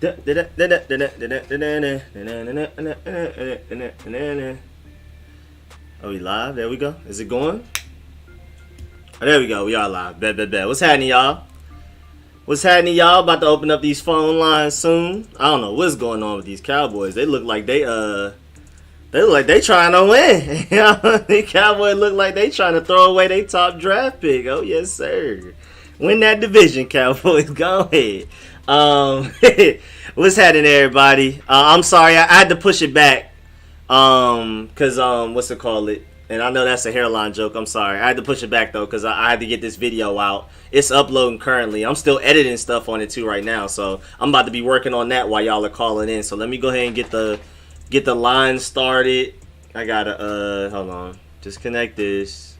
Are we live? There we go. Is it going? Oh, there we go. We are live. Bet. What's happening, y'all? What's happening, y'all? About to open up these phone lines soon. I don't know what's going on with these Cowboys. They look like they look like they trying to win. The Cowboys look like they trying to throw away their top draft pick. Oh yes, sir. Win that division, Cowboys. Go ahead. What's happening, everybody? I'm sorry, I had to push it back. Cause what's it called it? And I know that's a hairline joke. I'm sorry. I had to push it back though, cause I had to get this video out. It's uploading currently. I'm still editing stuff on it too right now, so I'm about to be working on that while y'all are calling in. So let me go ahead and get the line started. I gotta hold on. Disconnect this.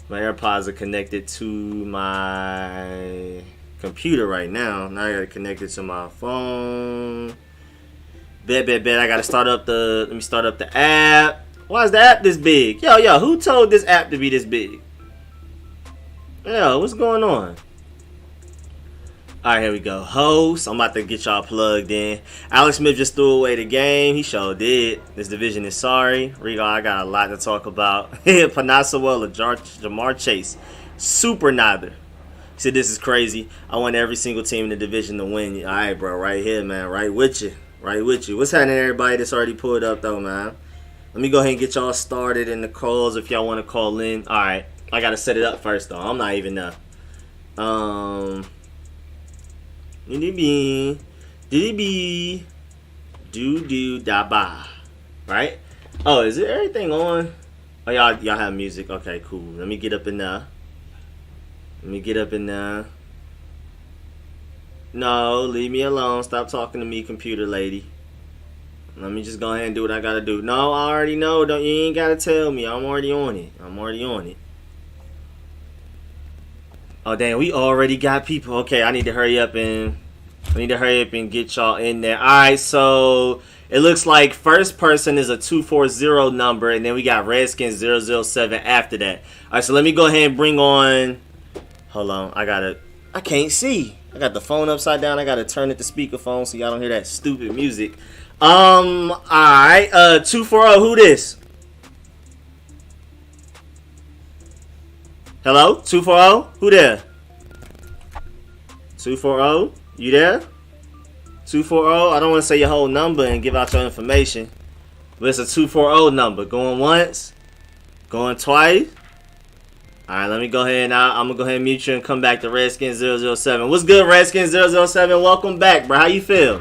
My AirPods are connected to my computer right now. Now I gotta connect it to my phone. Bet. I gotta start up let me start up the app. Why is the app this big? Yo, who told this app to be this big? Yo, what's going on? Alright, here we go. Host. I'm about to get y'all plugged in. Alex Smith just threw away the game. He sure did. This division is sorry. Rico, I got a lot to talk about. Panasawell or Jamar Chase. Super neither. He said this is crazy. I want every single team in the division to win. Alright, bro. Right here, man. Right with you. What's happening, everybody that's already pulled up, though, man? Let me go ahead and get y'all started in the calls if y'all want to call in. Alright. I got to set it up first, though. I'm not even there. Do-do-da-ba. Right? Oh, is it everything on? Oh, y'all have music. Okay, cool. Let me get up in there. No, leave me alone. Stop talking to me, computer lady. Let me just go ahead and do what I gotta do. No, I already know. You ain't gotta tell me. I'm already on it. Oh, damn, we already got people. Okay, I need to hurry up and get y'all in there. All right, so it looks like first person is a 240 number, and then we got Redskins 007 after that. All right, so let me go ahead and bring on. Hold on, I can't see. I got the phone upside down. I gotta turn it to speakerphone so y'all don't hear that stupid music. All right, 240. Who this? Hello, 240. Who there? 240. You there? 240. I don't want to say your whole number and give out your information, but it's a 240 number. Going once, going twice. All right, let me go ahead and I'm gonna go ahead and mute you and come back to Redskins 007. What's good, Redskins 007? Welcome back, bro. How you feel?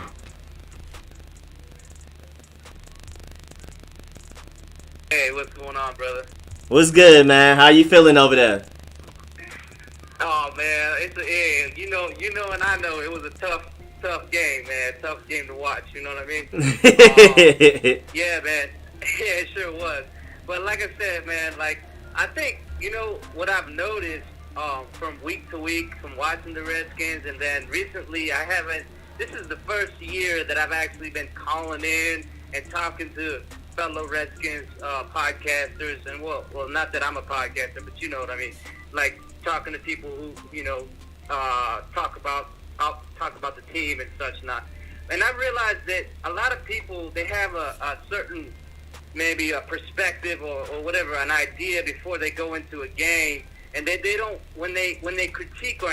Hey, what's going on, brother? What's good, man? How you feeling over there? Oh man, you know, and I know it was a tough game, man. Tough game to watch. You know what I mean? Yeah, man. Yeah, it sure was. But like I said, man, I think what I've noticed from week to week from watching the Redskins, and then recently this is the first year that I've actually been calling in and talking to fellow Redskins podcasters, and well, not that I'm a podcaster, but you know what I mean, like talking to people who talk about the team and such not. And I realized that a lot of people, they have a certain, maybe a perspective or whatever, an idea before they go into a game, and they don't, when they critique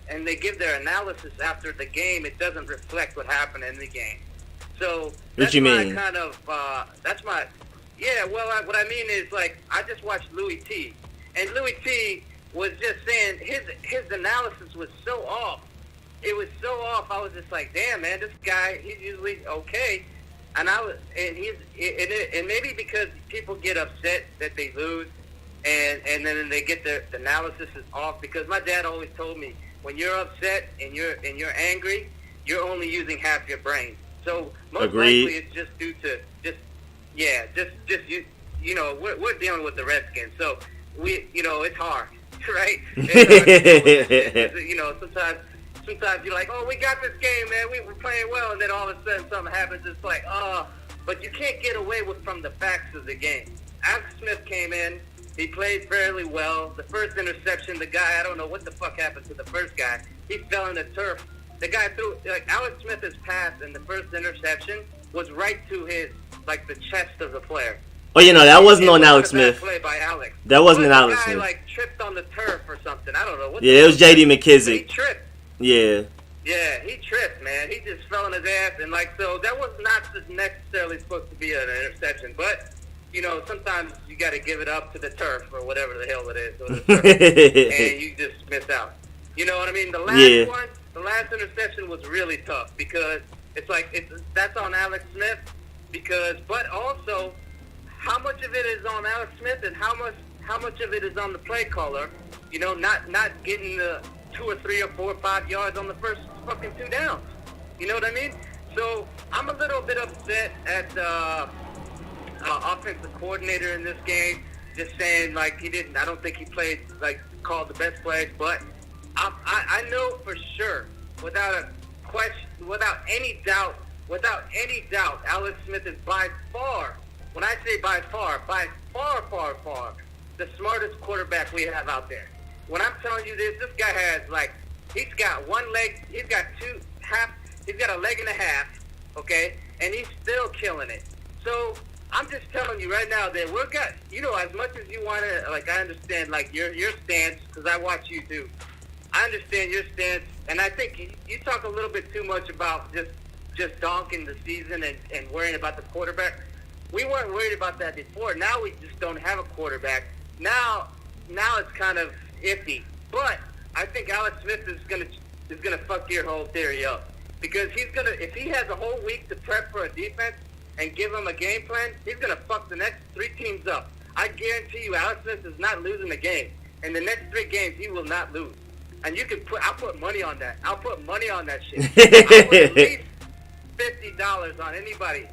and they give their analysis after the game, it doesn't reflect what happened in the game. So what you mean? What I mean is, like, I just watched Louis T, and Louis T was just saying his analysis was so off. It was so off. I was just like, damn, man, this guy, he's usually okay. And maybe because people get upset that they lose, and then they get the analysis is off. Because my dad always told me, when you're upset and you're angry, you're only using half your brain. So most likely it's just due to we're dealing with the Redskins, so it's hard, right? Sometimes you're like, oh, we got this game, man, we were playing well, and then all of a sudden something happens. It's like, but you can't get away from the facts of the game. Alex Smith came in, he played fairly well. The first interception, the guy, I don't know what the fuck happened to the first guy. He fell in the turf The guy threw, like, Alex Smith's pass in the first interception was right to his, like, the chest of the player. Oh, that wasn't on Alex Smith. Play by Alex. That wasn't an Alex Smith. The guy, Smith. like, tripped on the turf or something. I don't know. Yeah, it was J.D. McKissick. He tripped. Yeah. Yeah, he tripped, man. He just fell on his ass. And, like, so that was not necessarily supposed to be an interception. But, sometimes you got to give it up to the turf or whatever the hell it is. Or the turf, and you just miss out. You know what I mean? The last interception was really tough because that's on Alex Smith. But also, how much of it is on Alex Smith and how much of it is on the play caller? Not getting the 2 or 3 or 4 or 5 yards on the first fucking 2 downs. You know what I mean? So I'm a little bit upset at the offensive coordinator in this game. Just saying, like, I don't think he played, like, called the best plays, but I know for sure, without a question, without any doubt, Alex Smith is by far, when I say by far, the smartest quarterback we have out there. When I'm telling you this guy has, like, he's got one leg, he's got a leg and a half, okay, and he's still killing it. So I'm just telling you right now that as much as you want to, like, I understand, like, your stance, because I watch you too. I understand your stance, and I think you talk a little bit too much about just donking the season and worrying about the quarterback. We weren't worried about that before. Now we just don't have a quarterback. Now it's kind of iffy. But I think Alex Smith is gonna fuck your whole theory up, because if he has a whole week to prep for a defense and give him a game plan, he's gonna fuck the next 3 teams up. I guarantee you, Alex Smith is not losing a game. In the next 3 games, he will not lose. And I'll put money on that. I'll put money on that shit. I put at least $50 on anybody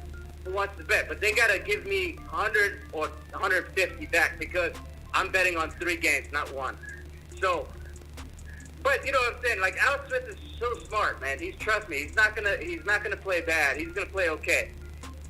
who wants to bet. But they got to give me 100 or 150 back, because I'm betting on 3 games, not 1. So, but you know what I'm saying? Like, Alex Smith is so smart, man. Trust me, he's not gonna play bad. He's gonna play okay.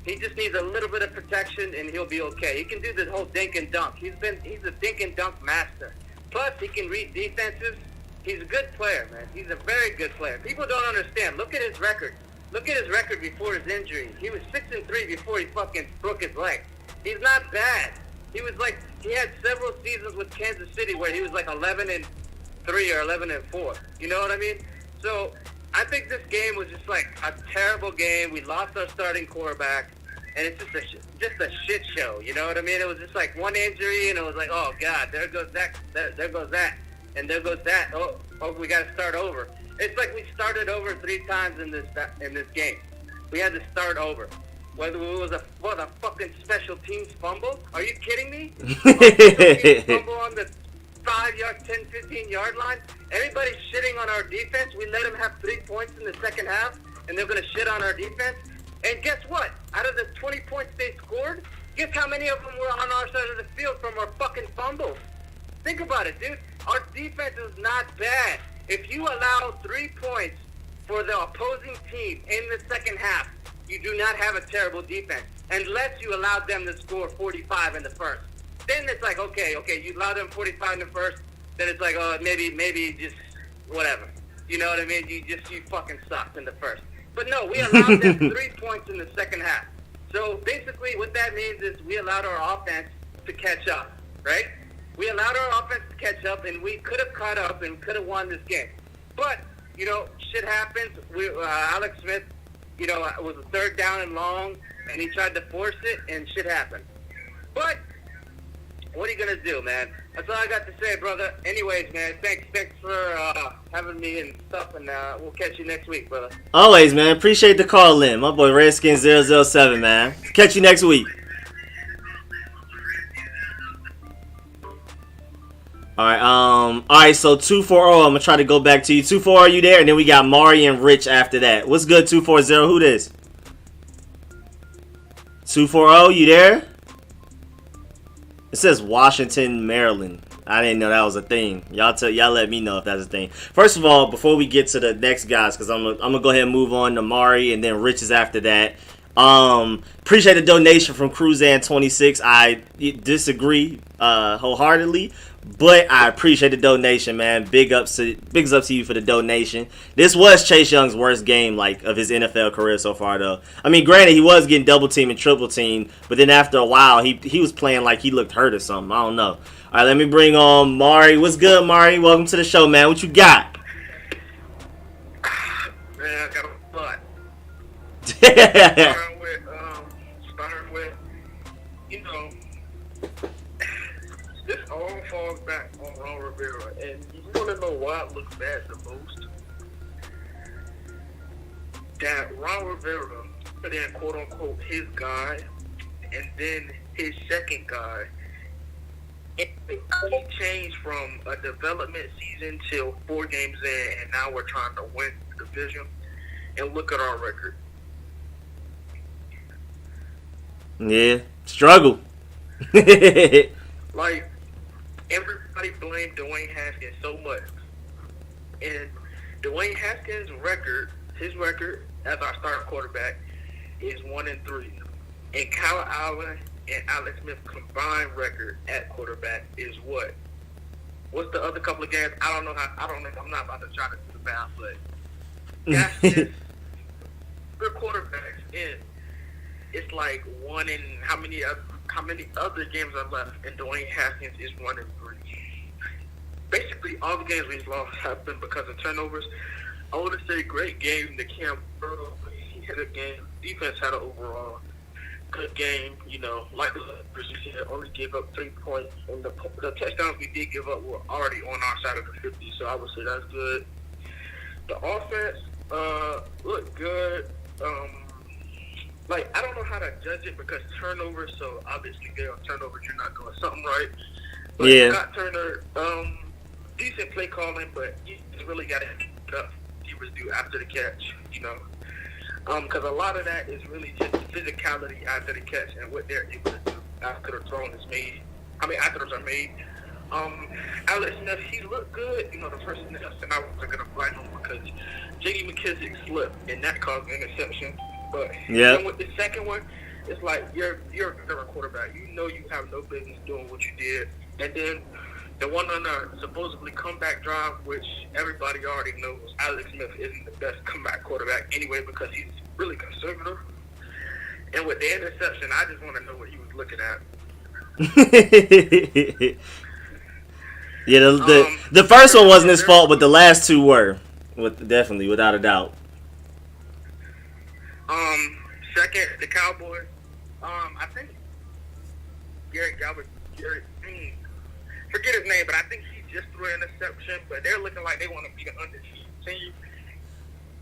He just needs a little bit of protection, and he'll be okay. He can do the whole dink and dunk. He's a dink and dunk master. Plus, he can read defenses. He's a good player, man. He's a very good player. People don't understand. Look at his record. Look at his record before his injury. He was 6-3 before he fucking broke his leg. He's not bad. He had several seasons with Kansas City where he was like 11-3 or 11-4. You know what I mean? So I think this game was just like a terrible game. We lost our starting quarterback, and it's just a shit show. You know what I mean? It was just like one injury, and it was like, oh god, there goes that, there goes that, and there goes that. Oh, we got to start over. It's like we started over 3 times in this game. We had to start over. Whether it was a fucking special teams fumble? Are you kidding me? Fumble on the 5-yard, 10, 15-yard line. Everybody's shitting on our defense. We let them have 3 points in the second half, and they're going to shit on our defense. And guess what? Out of the 20 points they scored, guess how many of them were on our side of the field from our fucking fumbles? Think about it, dude. Our defense is not bad. If you allow 3 points for the opposing team in the second half, you do not have a terrible defense, unless you allowed them to score 45 in the first. Then it's like, okay, you allow them 45 in the first, then it's like, oh, maybe just whatever. You know what I mean? You fucking sucked in the first. But no, we allowed them 3 points in the second half. So basically what that means is we allowed our offense to catch up, right? We allowed our offense to catch up, and we could have caught up and could have won this game. But, shit happens. Alex Smith, it was a 3rd down and long, and he tried to force it, and shit happened. But what are you going to do, man? That's all I got to say, brother. Anyways, man, thanks for having me and stuff, and we'll catch you next week, brother. Always, man. Appreciate the call in. My boy Redskins007, man. Catch you next week. All right, so 240, I'm going to try to go back to you. 240, are you there? And then we got Mari and Rich after that. What's good, 240? Who this? 240, you there? It says Washington, Maryland. I didn't know that was a thing. Y'all let me know if that's a thing. First of all, before we get to the next guys, because I'm gonna go ahead and move on to Mari, and then Rich is after that. Appreciate the donation from Cruzan26. I disagree wholeheartedly, But I appreciate the donation, man. Big ups to you for the donation. This was Chase Young's worst game, like, of his NFL career so far, though. I mean, granted, he was getting double teamed and triple teamed, but then after a while, he was playing like he looked hurt or something. I don't know. All right, let me bring on Mari. What's good, Mari? Welcome to the show, man. What you got? Man, I got a lot. Starting with, you know, this all falls back on Ron Rivera, and you want to know why it looks bad the most? That Ron Rivera put in quote unquote his guy, and then his second guy. And he changed from a development season till 4 games in, and now we're trying to win the division. And look at our record. Yeah, struggle. Like, everybody blamed Dwayne Haskins so much. And Dwayne Haskins' record, his record as our starting quarterback, is 1-3. And Kyle Allen and Alex Smith combined record at quarterback is what? What's the other couple of games? I don't know. I'm not about to try to do the math, but that's just good quarterbacks. And it's like one in how many other games are left? And Dwayne Haskins is 1-3. Basically, all the games we've lost have been because of turnovers. I want to say great game to Cam Burrow. He had a game. Defense had an overall good game. You know, like the said, only gave up 3 points, and the touchdowns we did give up were already on our side of the 50. So I would say that's good. The offense looked good. Like, I don't know how to judge it because turnovers. So obviously, there are turnovers. You're not doing something right. But Yeah. Scott Turner, decent play calling, but you just really got to hit up. He was due after the catch, you know. Because a lot of that is really just physicality after the catch and what they're able to do after the throw is made. After those are made. Alex Smith, he looked good. You know, the first interception, I wasn't going to blame him because J.D. McKissick slipped, and that caused an interception. But then with the second one, it's like you're a better quarterback. You know you have no business doing what you did. And then the one on the supposedly comeback drive, which everybody already knows, Alex Smith isn't the best comeback quarterback anyway because he's really conservative. And with the interception, I just want to know what he was looking at. Yeah, the first one wasn't his fault, but the last two were, definitely, without a doubt. Second, the Cowboys. I think forget his name, but I think he just threw an interception. But they're looking like they want to be an undefeated team.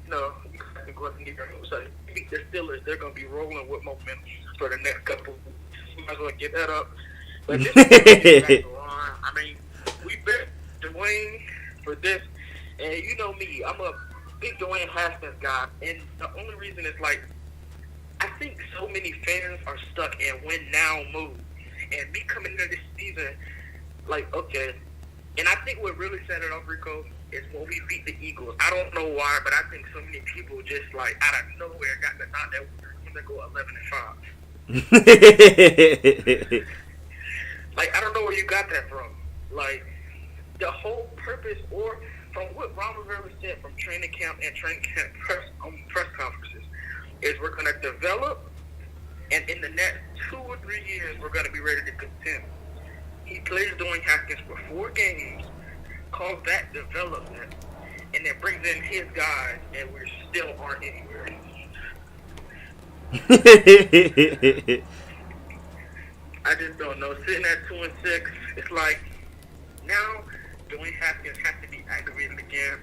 No, you can go ahead and get your hopes up. I think the Steelers, they're going to be rolling with momentum for the next couple of weeks. You might as well get that up. But this is back to Ron. I mean, we bet Dwayne for this. And you know me, I'm a big Dwayne Haskins guy. And the only reason is like, I think so many fans are stuck in win now mode. And me coming into this season, like, okay. And I think what really set it off, Rico, is when we beat the Eagles. I don't know why, but I think so many people just, like, out of nowhere got the thought that we're going to go 11-5. Like, I don't know where you got that from. Like, the whole purpose, or from what Ron Rivera said from training camp and press conferences, is we're going to develop, and in the next 2 or 3 years, we're going to be ready to contend. He plays Dwayne Haskins for 4 games, calls that development, and then brings in his guys, and we still aren't anywhere. I just don't know. Sitting at 2-6, it's like now Dwayne Haskins has to be activated again.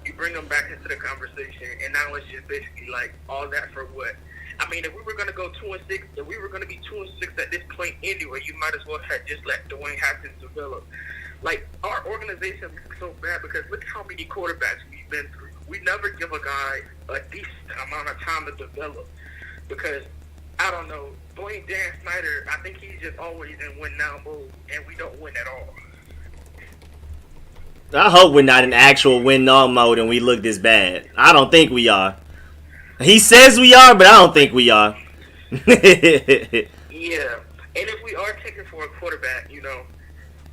You bring him back into the conversation, and now it's just basically like all that for what? I mean, if we were going to go 2-6, if we were going to be 2-6 at this point anyway, you might as well have just let Dwayne Haskins develop. Like, our organization looks so bad because look how many quarterbacks we've been through. We never give a guy a decent amount of time to develop because, I don't know, Dwayne Dan Snyder, I think he's just always in win-now mode, and we don't win at all. I hope we're not in actual win-now mode and we look this bad. I don't think we are. He says we are, but I don't think we are. Yeah. And if we are taking for a quarterback, you know,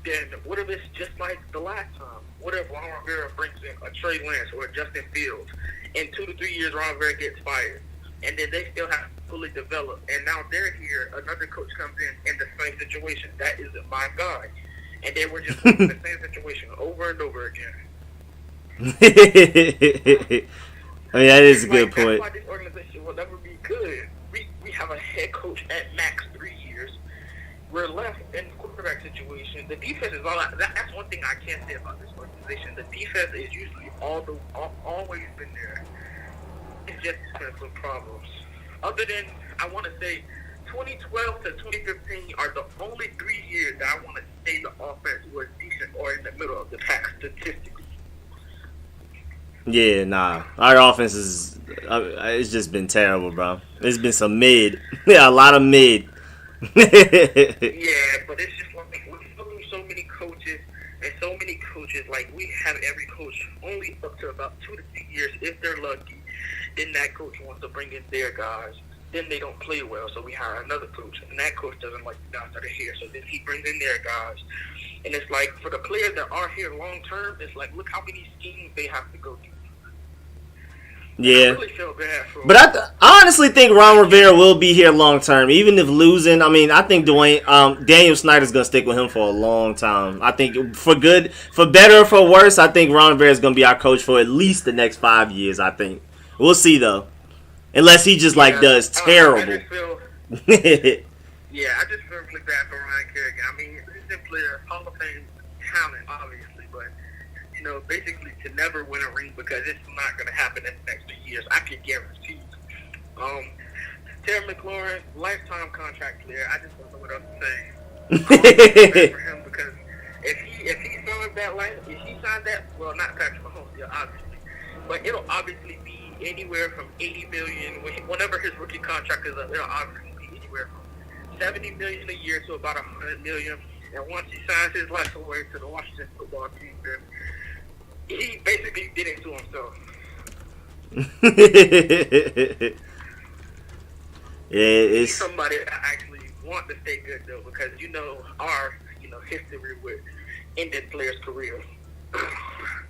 then what if it's just like the last time? What if Ron Rivera brings in a Trey Lance or a Justin Fields? In 2 to 3 years, Ron Rivera gets fired. And then they still have to fully develop. And now they're here. Another coach comes in the same situation. That isn't my guy. And then we're just in the same situation over and over again. I mean, that is a good point. That's why this organization will never be good. We have a head coach at max 3 years. We're left in the quarterback situation. The defense is all that. That's one thing I can't say about this organization. The defense is usually always been there. It's just been some problems. Other than, I want to say, 2012 to 2015 are the only 3 years that I want to say the offense was decent or in the middle of the pack statistically. Yeah, nah. Our offense is, it's just been terrible, bro. It's been some mid. Yeah, a lot of mid. Yeah, but it's just like, we lose so many coaches, and so many coaches, like, we have every coach only up to about 2 to 3 years, if they're lucky. Then that coach wants to bring in their guys. Then they don't play well, so we hire another coach, and that coach doesn't like the guys that are here, so then he brings in their guys. And it's like, for the players that are here long term, it's like, look how many schemes they have to go through. Yeah. I really feel bad for But I honestly think Ron Rivera will be here long term, even if losing. I mean, I think Daniel Snyder's gonna stick with him for a long time. I think for good, for better or for worse, I think Ron Rivera is gonna be our coach for at least the next 5 years. I think we'll see though, unless he just does terrible. I just feel really bad for Ryan Kerrigan. I mean, he's a player, Hall of Fame talent, obviously, but basically to never win a ring because it's not going to happen in the next 2 years. I can guarantee. Terry McLaurin, lifetime contract player. I just don't know what else to say. I feel bad for him because if he signed that if he signed that, well, not Patrick Mahomes, yeah, obviously, but it'll obviously be anywhere from $80 million. Whenever his rookie contract is up, it'll obviously be anywhere from $70 million a year to about $100 million. And once he signs his life away to the Washington football team, then he basically did it to himself. Yeah, it's He's somebody that actually want to stay good though, because our history with ended players' career.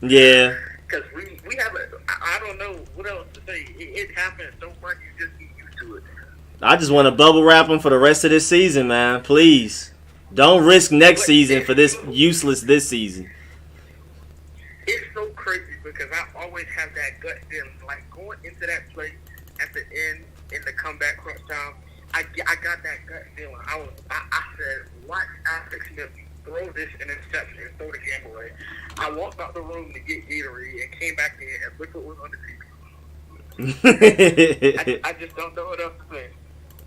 Yeah. Because we have I don't know what else to say. It happens so much, you just get used to it. I just want to bubble wrap him for the rest of this season, man. Please. Don't risk next season for this useless this season. It's so crazy because I always have that gut feeling, like going into that play at the end in the comeback crunch time. I got that gut feeling. I said, watch Alex Smith throw this interception and throw the game away. I walked out the room to get Gatorade and came back in and look what was on the TV. I just don't know what else to say.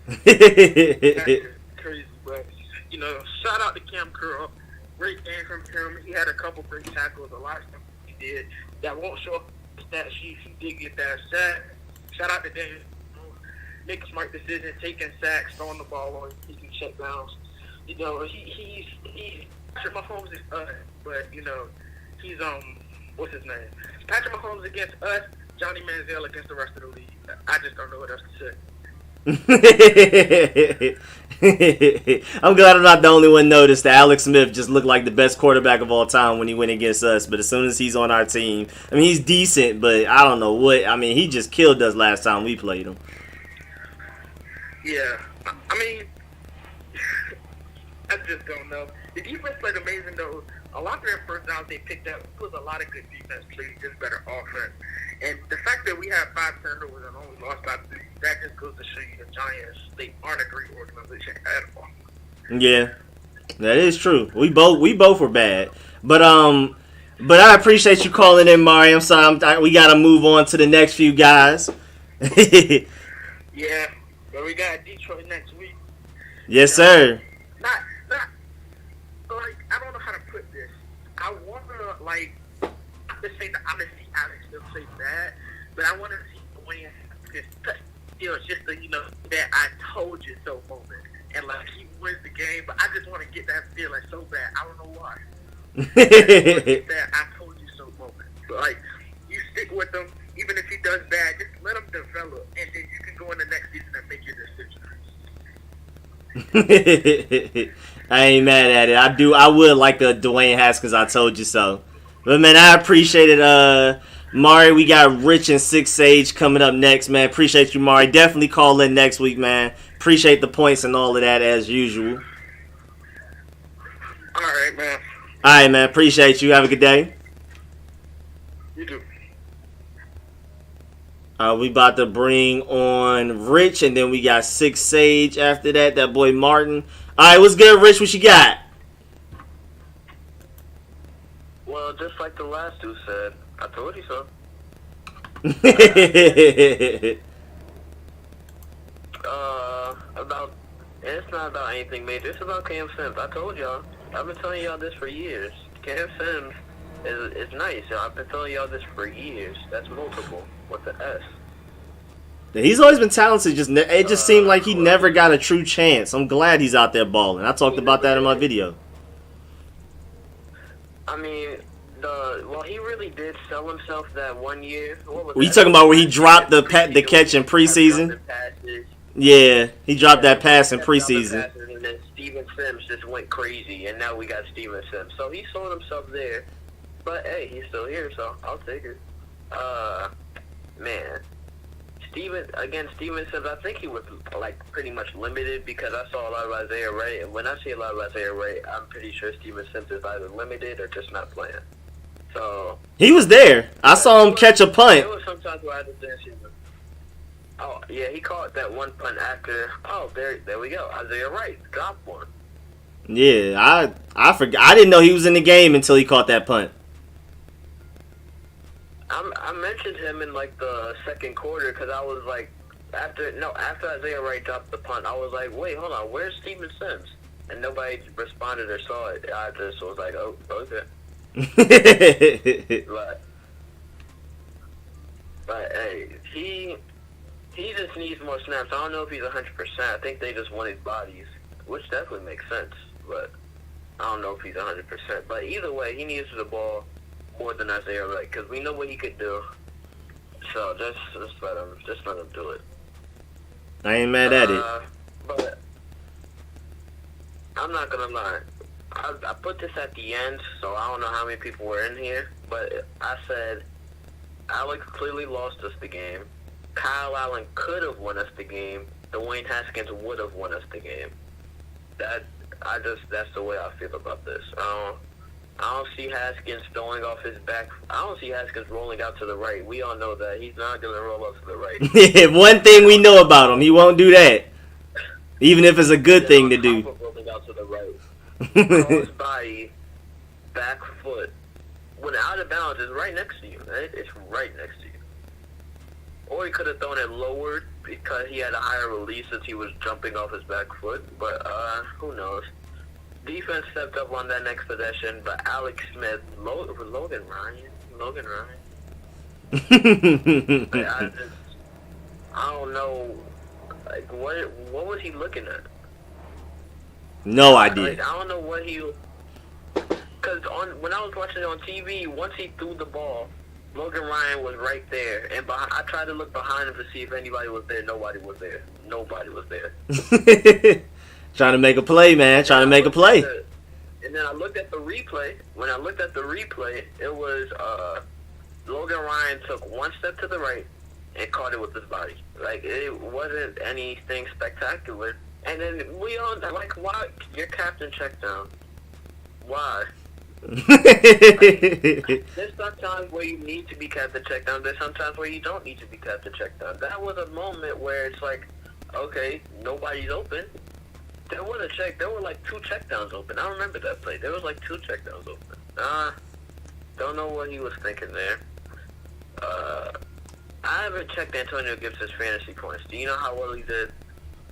That's just crazy, but shout out to Cam Curl. Great game from him. He had a couple great tackles. A lot of stuff he did that won't show up in the stat sheet. He did get that sack. Shout out to Daniel. Make a smart decision, taking sacks, throwing the ball on, taking checkdowns. He's Patrick Mahomes is us, but he's what's his name? Patrick Mahomes against us, Johnny Manziel against the rest of the league. I just don't know what else to say. I'm glad I'm not the only one noticed that Alex Smith just looked like the best quarterback of all time when he went against us. But as soon as he's on our team, I mean, he's decent, but I don't know what. I mean, he just killed us last time we played him. Yeah, I mean, I just don't know. The defense played amazing, though. A lot of their first downs they picked up was a lot of good defense plays, just better offense. And the fact that we have 5 turnovers and only lost by 3, that just goes to show you the Giants, they aren't a great organization at all. Yeah, that is true. We both were bad. But I appreciate you calling in, Mari. I'm sorry, we got to move on to the next few guys. Yeah, but we got Detroit next week. Yes, sir. Not like, I don't know how to put this. I want to, not to say that I'm going to see Alex still play bad, but I want to see Dwayne just the, that I told you so moment. And, he wins the game, but I just want to get that feeling so bad. I don't know why. I just want to get that I told you so moment. But, you stick with him, even if he does bad, just let him develop, and then you can go in the next season and make your decision. I ain't mad at it. I would like a Dwayne Haskins. I told you so. But man, I appreciate it. Mari, we got Rich and Six Sage coming up next, man. Appreciate you, Mari. Definitely call in next week, man. Appreciate the points and all of that as usual. All right, man. All right, man. Appreciate you. Have a good day. You too. We about to bring on Rich, and then we got Six Sage after that. That boy Martin. All right, what's good, Rich? What you got? Well, just like the last dude said, I told you so. It's not about anything major. It's about Cam Sims. I told y'all. I've been telling y'all this for years. Cam Sims is nice. I've been telling y'all this for years. That's multiple with the S. He's always been talented. It just seemed like he never got a true chance. I'm glad he's out there balling. I talked about that in my video. I mean, he really did sell himself that 1 year. Were you talking about where he dropped the catch in preseason? Yeah, he dropped that pass in preseason. And then Steven Sims just went crazy, and now we got Steven Sims. So he sold himself there. But hey, he's still here, so I'll take it. Man. Steven Sims, I think he was like pretty much limited because I saw a lot of Isaiah Ray, and when I see a lot of Isaiah Ray, I'm pretty sure Steven Sims is either limited or just not playing. So he was there. I saw him catch a punt. There was sometimes where I just didn't see him. Oh yeah, he caught that one punt after. Oh, there we go. Isaiah Ray dropped one. Yeah, I forgot. I didn't know he was in the game until he caught that punt. I mentioned him in like the second quarter because I was like, after Isaiah Wright dropped the punt, I was like, wait, hold on, where's Steven Sims? And nobody responded or saw it. I just was like, oh, okay. but hey, he just needs more snaps. I don't know if he's 100%. I think they just want his bodies, which definitely makes sense. But I don't know if he's 100%. But either way, he needs the ball more than Isaiah Wright because we know what he could do. So just let him do it. I ain't mad at it. But I'm not gonna lie. I put this at the end, so I don't know how many people were in here. But I said Alex clearly lost us the game. Kyle Allen could have won us the game. Dwayne Haskins would have won us the game. That's the way I feel about this. I don't see Haskins throwing off his back. I don't see Haskins rolling out to the right. We all know that. He's not going to roll out to the right. One thing we know about him, he won't do that. Even if it's a good thing to do. Rolling out to the right. Cross body, back foot. When out of bounds, it's right next to you. Right? It's right next to you. Or he could have thrown it lowered because he had a higher release since he was jumping off his back foot. But who knows? Defense stepped up on that next possession, but Alex Smith, Logan Ryan. I don't know. Like, what was he looking at? No idea. Like, I don't know what he. Because when I was watching it on TV, once he threw the ball, Logan Ryan was right there, and I tried to look behind him to see if anybody was there. Nobody was there. Trying to make a play, man. Trying to make a play. And then I looked at the replay. When I looked at the replay, it was Logan Ryan took one step to the right and caught it with his body. Like, it wasn't anything spectacular. And then we all, like, why? Your captain checked down. Why? There's sometimes where you need to be captain checked down. There's sometimes where you don't need to be captain checked down. That was a moment where it's like, okay, nobody's open. There were like 2 checkdowns open. I remember that play. There was like 2 checkdowns open. Don't know what he was thinking there. I haven't checked Antonio Gibson's fantasy points. Do you know how well he did?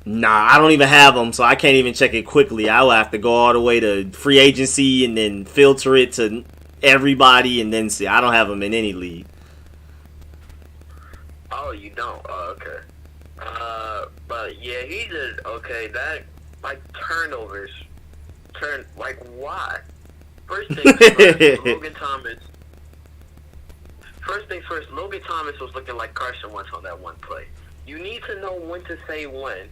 Nah, I don't even have them, so I can't even check it quickly. I will have to go all the way to free agency and then filter it to everybody and then see. I don't have them in any league. Oh, you don't? Oh, okay. But yeah, he did okay. That, like, turnovers. Like, why? First thing first, Logan Thomas. First thing first, Logan Thomas was looking like Carson Wentz on that one play. You need to know when to say when.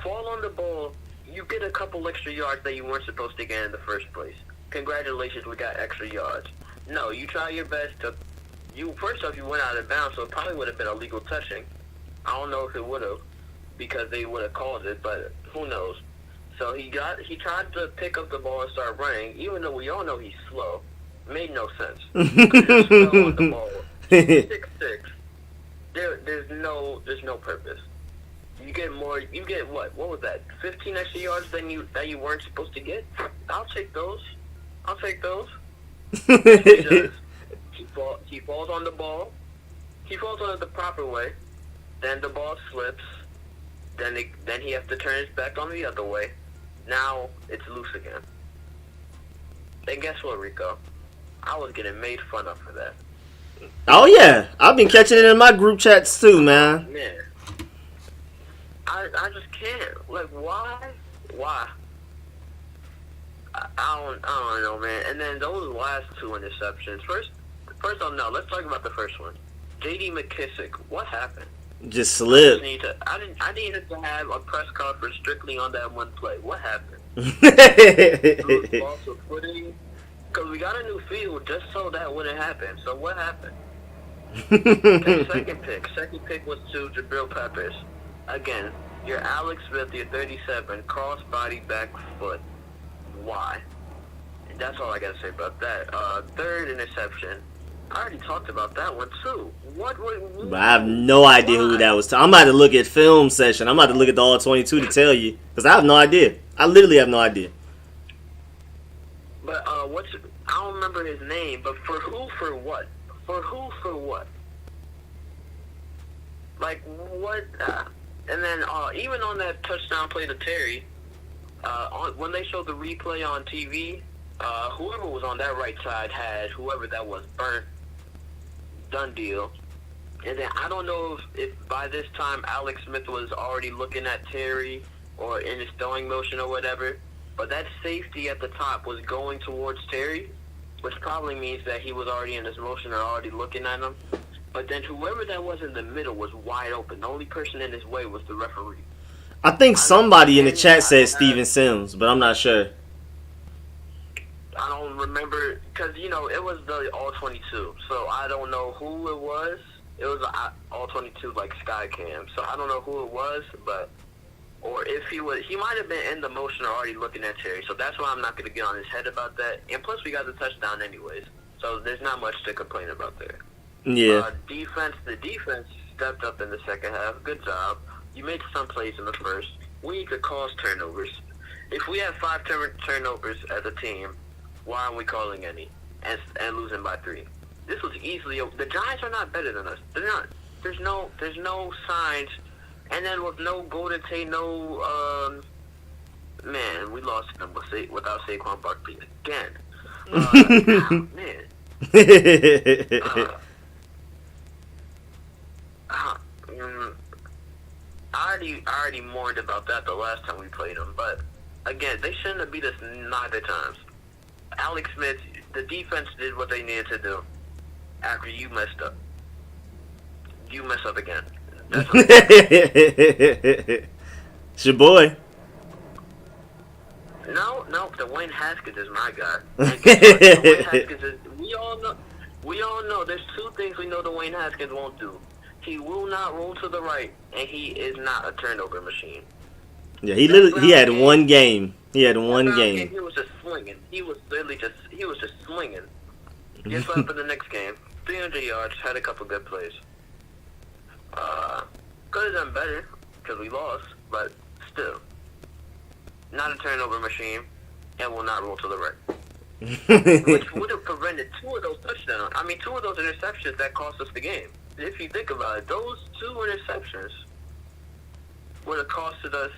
Fall on the ball you get a couple extra yards that you weren't supposed to get in the first place. Congratulations, we got extra yards. No, you try your best to. First off, you went out of bounds, so it probably would have been a legal touching. I don't know if it would have, because they would have called it, but who knows. So he tried to pick up the ball and start running, even though we all know he's slow. Made no sense. He's slow on the ball. 6'6". There's no purpose. You get what? What was that? 15 extra yards that you weren't supposed to get? I'll take those. He does. He falls on the ball. He falls on it the proper way. Then the ball slips. Then he has to turn his back on the other way. Now it's loose again. And guess what, Rico? I was getting made fun of for that. Oh yeah, I've been catching it in my group chats too, man. Man, I just can't. Like, why? I don't know, man. And then those last two interceptions. First off, no. Let's talk about the first one. J.D. McKissick. What happened? Just slipped. I needed to have a press conference strictly on that one play. What happened? Because we got a new field just so that wouldn't happen. So what happened? Okay, second pick was to Jabril Peppers. Again, you're Alex Smith, you're 37, cross-body back foot. Why? And that's all I got to say about that. Third interception. I already talked about that one, too. What? But I have no idea who that was. I'm about to look at film session. I'm about to look at the All-22 to tell you. Because I have no idea. I literally have no idea. But, I don't remember his name, but for who, for what? For who, for what? Like, what? And then, even on that touchdown play to Terry, when they showed the replay on TV, whoever was on that right side had whoever that was burnt. Done deal. And then I don't know if by this time Alex Smith was already looking at Terry or in his throwing motion or whatever, but that safety at the top was going towards Terry, which probably means that he was already in his motion or already looking at him. But then whoever that was in the middle was wide open. The only person in his way was the referee. I think somebody in the chat said Steven Sims, but I'm not sure. I don't remember, because, it was the All-22, so I don't know who it was. It was All-22, like, Skycam, so I don't know who it was, or if he might have been in the motion or already looking at Terry, so that's why I'm not going to get on his head about that. And plus, we got the touchdown anyways, so there's not much to complain about there. Yeah. The defense stepped up in the second half. Good job. You made some plays in the first. We need to cause turnovers. If we have 5 turnovers as a team, why aren't we calling any and losing by 3? This was easily. The Giants are not better than us. They're not. There's no signs. And then with no Golden Tate, man, we lost them without Saquon Barkley again. Man. I already mourned about that the last time we played them, but again, they shouldn't have beat us neither times. Alex Smith, the defense did what they needed to do after you messed up. You mess up again. That's what it's your boy. No, Dwayne Haskins is my guy. And Dwayne Haskins is, we all know there's 2 things we know Dwayne Haskins won't do. He will not roll to the right, and he is not a turnover machine. Yeah, he had one game. He had one game. He was just swinging. He was just swinging. Gets up in the next game. 300 yards, had a couple good plays. Could have done better, because we lost, but still. Not a turnover machine, and will not roll to the right. Which would have prevented 2 of those touchdowns. 2 of those interceptions that cost us the game. If you think about it, those 2 interceptions would have costed us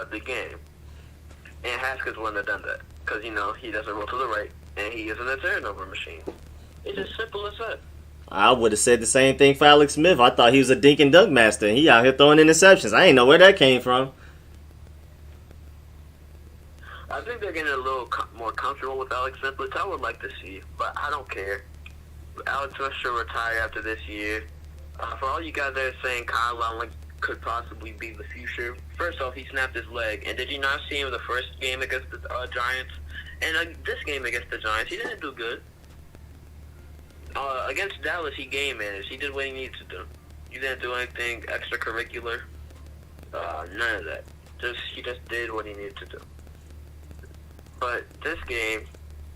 the game. And Haskins wouldn't have done that. Because, he doesn't roll to the right, and he isn't a turnover machine. It's as simple as that. I would have said the same thing for Alex Smith. I thought he was a dink and dunk master, and he out here throwing interceptions. I ain't know where that came from. I think they're getting a little more comfortable with Alex Smith, which I would like to see, but I don't care. Alex Smith should retire after this year. For all you guys that are saying Kyle could possibly be the future. First off, he snapped his leg, and did you not see him the first game against the Giants? And this game against the Giants, he didn't do good. Against Dallas, he game managed. He did what he needed to do. He didn't do anything extracurricular. None of that. He just did what he needed to do. But this game,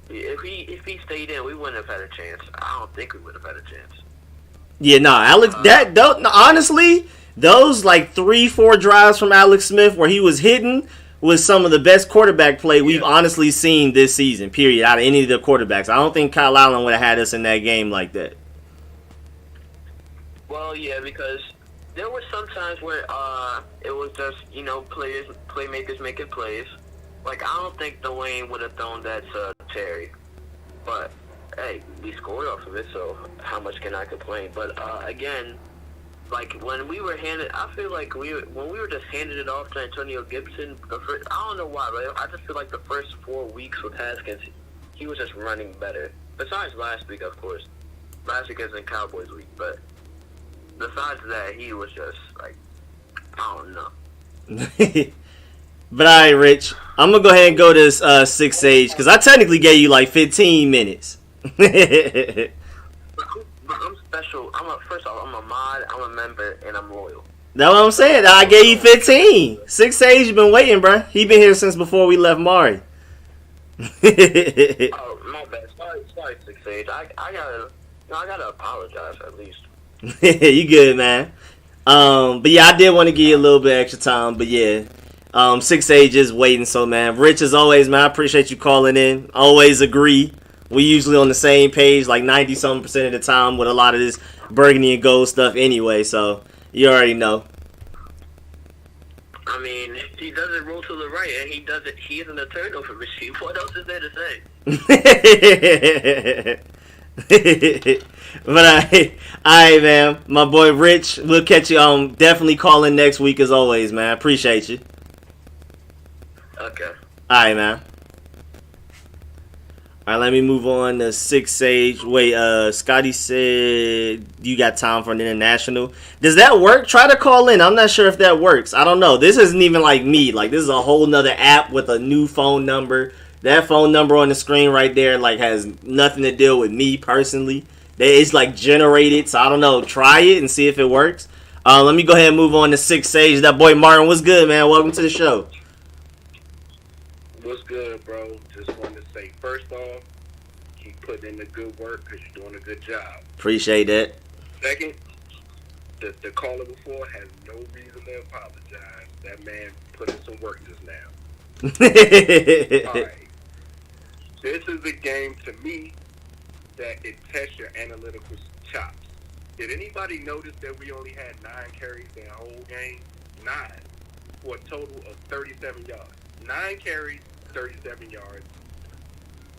if he stayed in, we wouldn't have had a chance. I don't think we would have had a chance. Yeah, no, Alex. Honestly, those like 3-4 drives from Alex Smith where he was hitting was some of the best quarterback play we've honestly seen this season. Period. Out of any of the quarterbacks, I don't think Kyle Allen would have had us in that game like that. Well, yeah, because there were some times where it was just playmakers making plays. Like, I don't think Dwayne would have thrown that to Terry, but hey, we scored off of it, so how much can I complain? But again, like when we were handed, I feel like when we were just handed it off to Antonio Gibson. I don't know why, but I just feel like the first 4 weeks with Haskins, he was just running better. Besides last week, of course, last week isn't Cowboys week, but besides that, he was just like, I don't know. But all right, Rich, I'm gonna go ahead and go to 6 Sage because I technically gave you like 15 minutes. But I'm special. First off, I'm a mod, I'm a member, and I'm loyal. That's what I'm saying. I gave you 15. 6 Sage, you been waiting, bro. He been here since before we left Mari. Oh, my bad. Sorry, 6 Sage. I gotta apologize at least. You good, man. But yeah, I did want to give you a little bit extra time. But yeah, 6 Sage is waiting. So man, Rich, as always, man, I appreciate you calling in. Always agree. We usually on the same page, like 90-something% of the time with a lot of this burgundy and gold stuff anyway. So you already know. I mean, he doesn't roll to the right, and he isn't a turnover machine. What else is there to say? But all right, man. My boy Rich, we'll catch you. Definitely call in next week as always, man. Appreciate you. Okay. All right, man. All right, let me move on to 6 Sage. Wait, Scotty said you got time for an international. Does that work? Try to call in. I'm not sure if that works. I don't know. This isn't even like me. Like, this is a whole nother app with a new phone number. That phone number on the screen right there, like, has nothing to do with me personally. It's, like, generated. So, I don't know. Try it and see if it works. Let me go ahead and move on to 6 Sage. That boy Martin, what's good, man? Welcome to the show. What's good, bro? Just wanted to say, first off, keep putting in the good work because you're doing a good job. Appreciate that. Second, the caller before has no reason to apologize. That man put in some work just now. All right. This is a game, to me, that it tests your analytical chops. Did anybody notice that we only had 9 carries in the whole game? 9. For a total of 37 yards. 9 carries, 37 yards.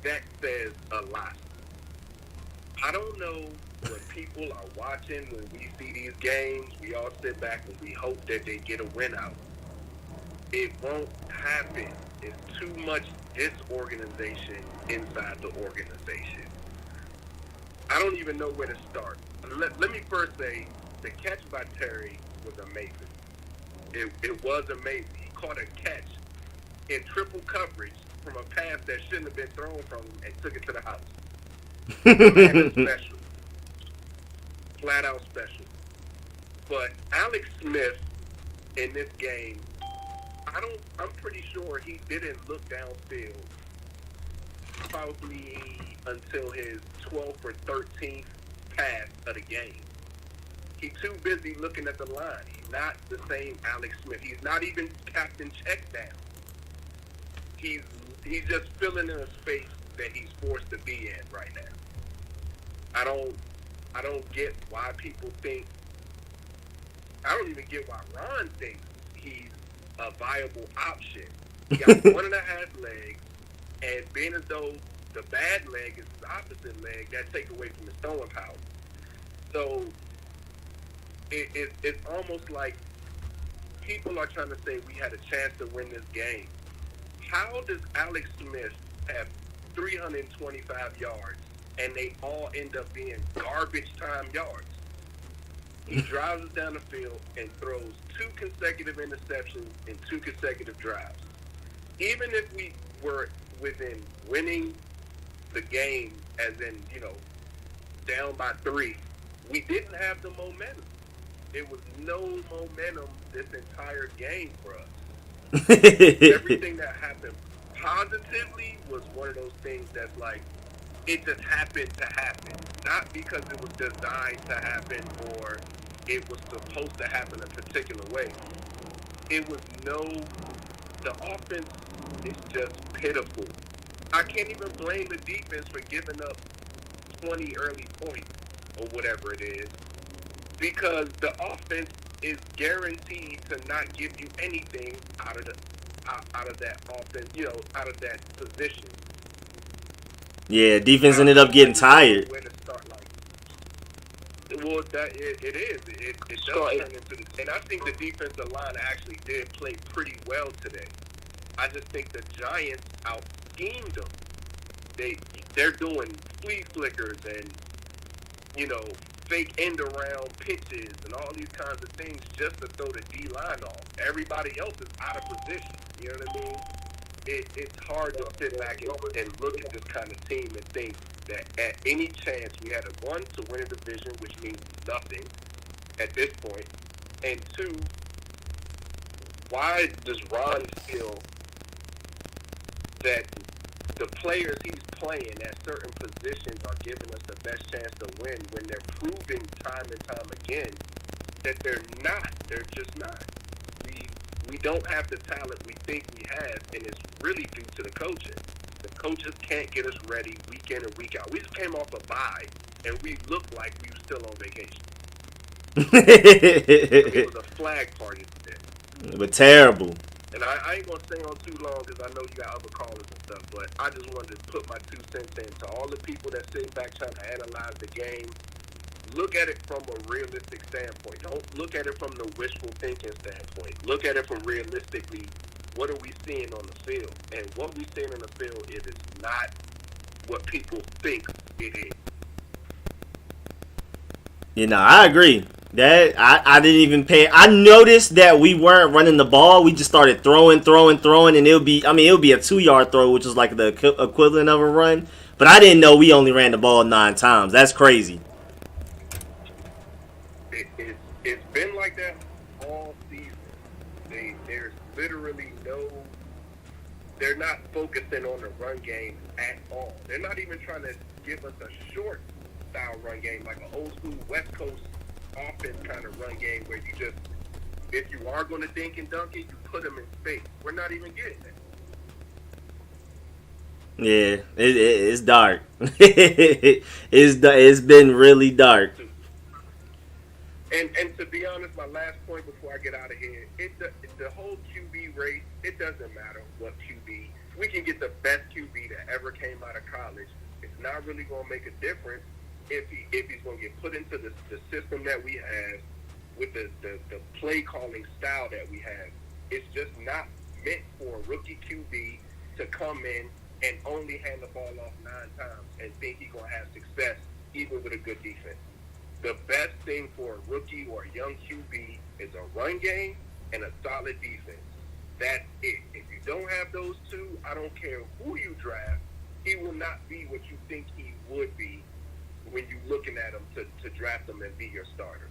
That says a lot. I don't know what people are watching when we see these games. We all sit back and we hope that they get a win out. It won't happen. It's too much disorganization inside the organization. I don't even know where to start. Let me first say, the catch by Terry was amazing. It was amazing. He caught a catch in triple coverage from a pass that shouldn't have been thrown from him and took it to the house. That is special. Flat out special. But Alex Smith in this game, I'm pretty sure he didn't look downfield probably until his 12th or 13th pass of the game. He's too busy looking at the line. He's not the same Alex Smith. He's not even captain check down. He's just filling in a space that he's forced to be in right now. I don't get why people think. I don't even get why Ron thinks he's a viable option. He got 1.5 legs, and being as though the bad leg is his opposite leg, that takes away from his throwing power. So it's almost like people are trying to say we had a chance to win this game. How does Alex Smith have 325 yards and they all end up being garbage time yards? He drives us down the field and throws 2 consecutive interceptions in 2 consecutive drives. Even if we were within winning the game, as in, down by 3, we didn't have the momentum. There was no momentum this entire game for us. Everything that happened positively was one of those things that's like, it just happened to happen. Not because it was designed to happen or it was supposed to happen a particular way. It was the offense is just pitiful. I can't even blame the defense for giving up 20 early points or whatever it is, because the offense is guaranteed to not give you anything out of that offense, out of that position. Yeah, defense ended up getting tired. Where to start, well, it is. It does turn into the, and I think the defensive line actually did play pretty well today. I just think the Giants out-schemed them. They're doing flea flickers and, fake end-around pitches and all these kinds of things just to throw the D-line off. Everybody else is out of position. You know what I mean? It's hard to sit back and look at this kind of team and think that at any chance we had a 1 to win a division, which means nothing at this point, and 2, why does Ron feel that the players he's playing at certain positions are giving us the best chance to win when they're proving time and time again that they're not? They're just not. We don't have the talent we think we have, and it's really due to the coaching. The coaches can't get us ready week in and week out. We just came off a bye, and we looked like we were still on vacation. It was a flag party today. But terrible. And I ain't going to stay on too long because I know you got other callers and stuff, but I just wanted to put my 2 cents in to all the people that sit back trying to analyze the game. Look at it from a realistic standpoint. Don't look at it from the wishful thinking standpoint. Look at it from realistically, what are we seeing on the field? And what we seeing on the field is not what people think it is. I agree. That I didn't even pay. I noticed that we weren't running the ball. We just started throwing, and it would be a 2-yard throw, which is like the equivalent of a run. But I didn't know we only ran the ball 9 times. That's crazy. It's been like that all season. There's literally they're not focusing on the run game at all. They're not even trying to give us a short style run game, like an old school West Coast offense kind of run game where you just, if you are going to dink and dunk it, you put them in space. We're not even getting it. Yeah, it's dark. It's been really dark. And to be honest, my last point before I get out of here, the whole QB race, it doesn't matter what QB. We can get the best QB that ever came out of college. It's not really going to make a difference if he's going to get put into the system that we have with the play calling style that we have. It's just not meant for a rookie QB to come in and only hand the ball off 9 times and think he's going to have success even with a good defense. The best thing for a rookie or a young QB is a run game and a solid defense. That's it. If you don't have those 2, I don't care who you draft, he will not be what you think he would be when you're looking at him to draft him and be your starter.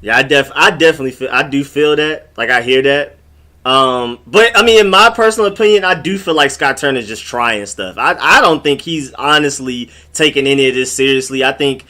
Yeah, I definitely feel that. Like, I hear that. But I mean, in my personal opinion, I do feel like Scott Turner's just trying stuff. I don't think he's honestly taking any of this seriously. I think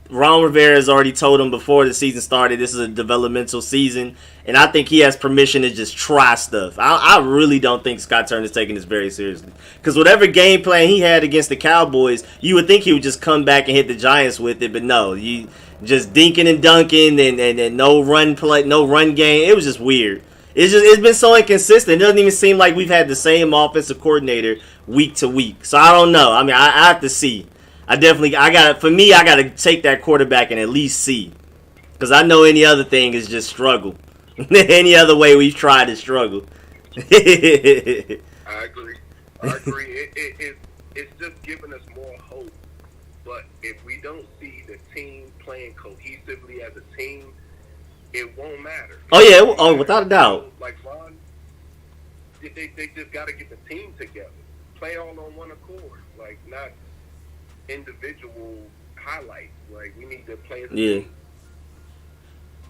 Ron Rivera has already told him before the season started, this is a developmental season, and I think he has permission to just try stuff. I really don't think Scott Turner's taking this very seriously. Because whatever game plan he had against the Cowboys, you would think he would just come back and hit the Giants with it, but no, you just dinking and dunking and no run play, no run game. It was just weird. It's been so inconsistent. It doesn't even seem like we've had the same offensive coordinator week to week. So I don't know. I mean, I have to see. I gotta take that quarterback and at least see, because I know any other thing is just struggle. Any other way we've tried is struggle. I agree. It's just giving us more hope But if we don't see the team playing cohesively as a team, it won't matter. Oh yeah, oh without a doubt. Like Ron, they just got to get the team together, play all on one accord, like not individual highlights. Like we need to play as a team.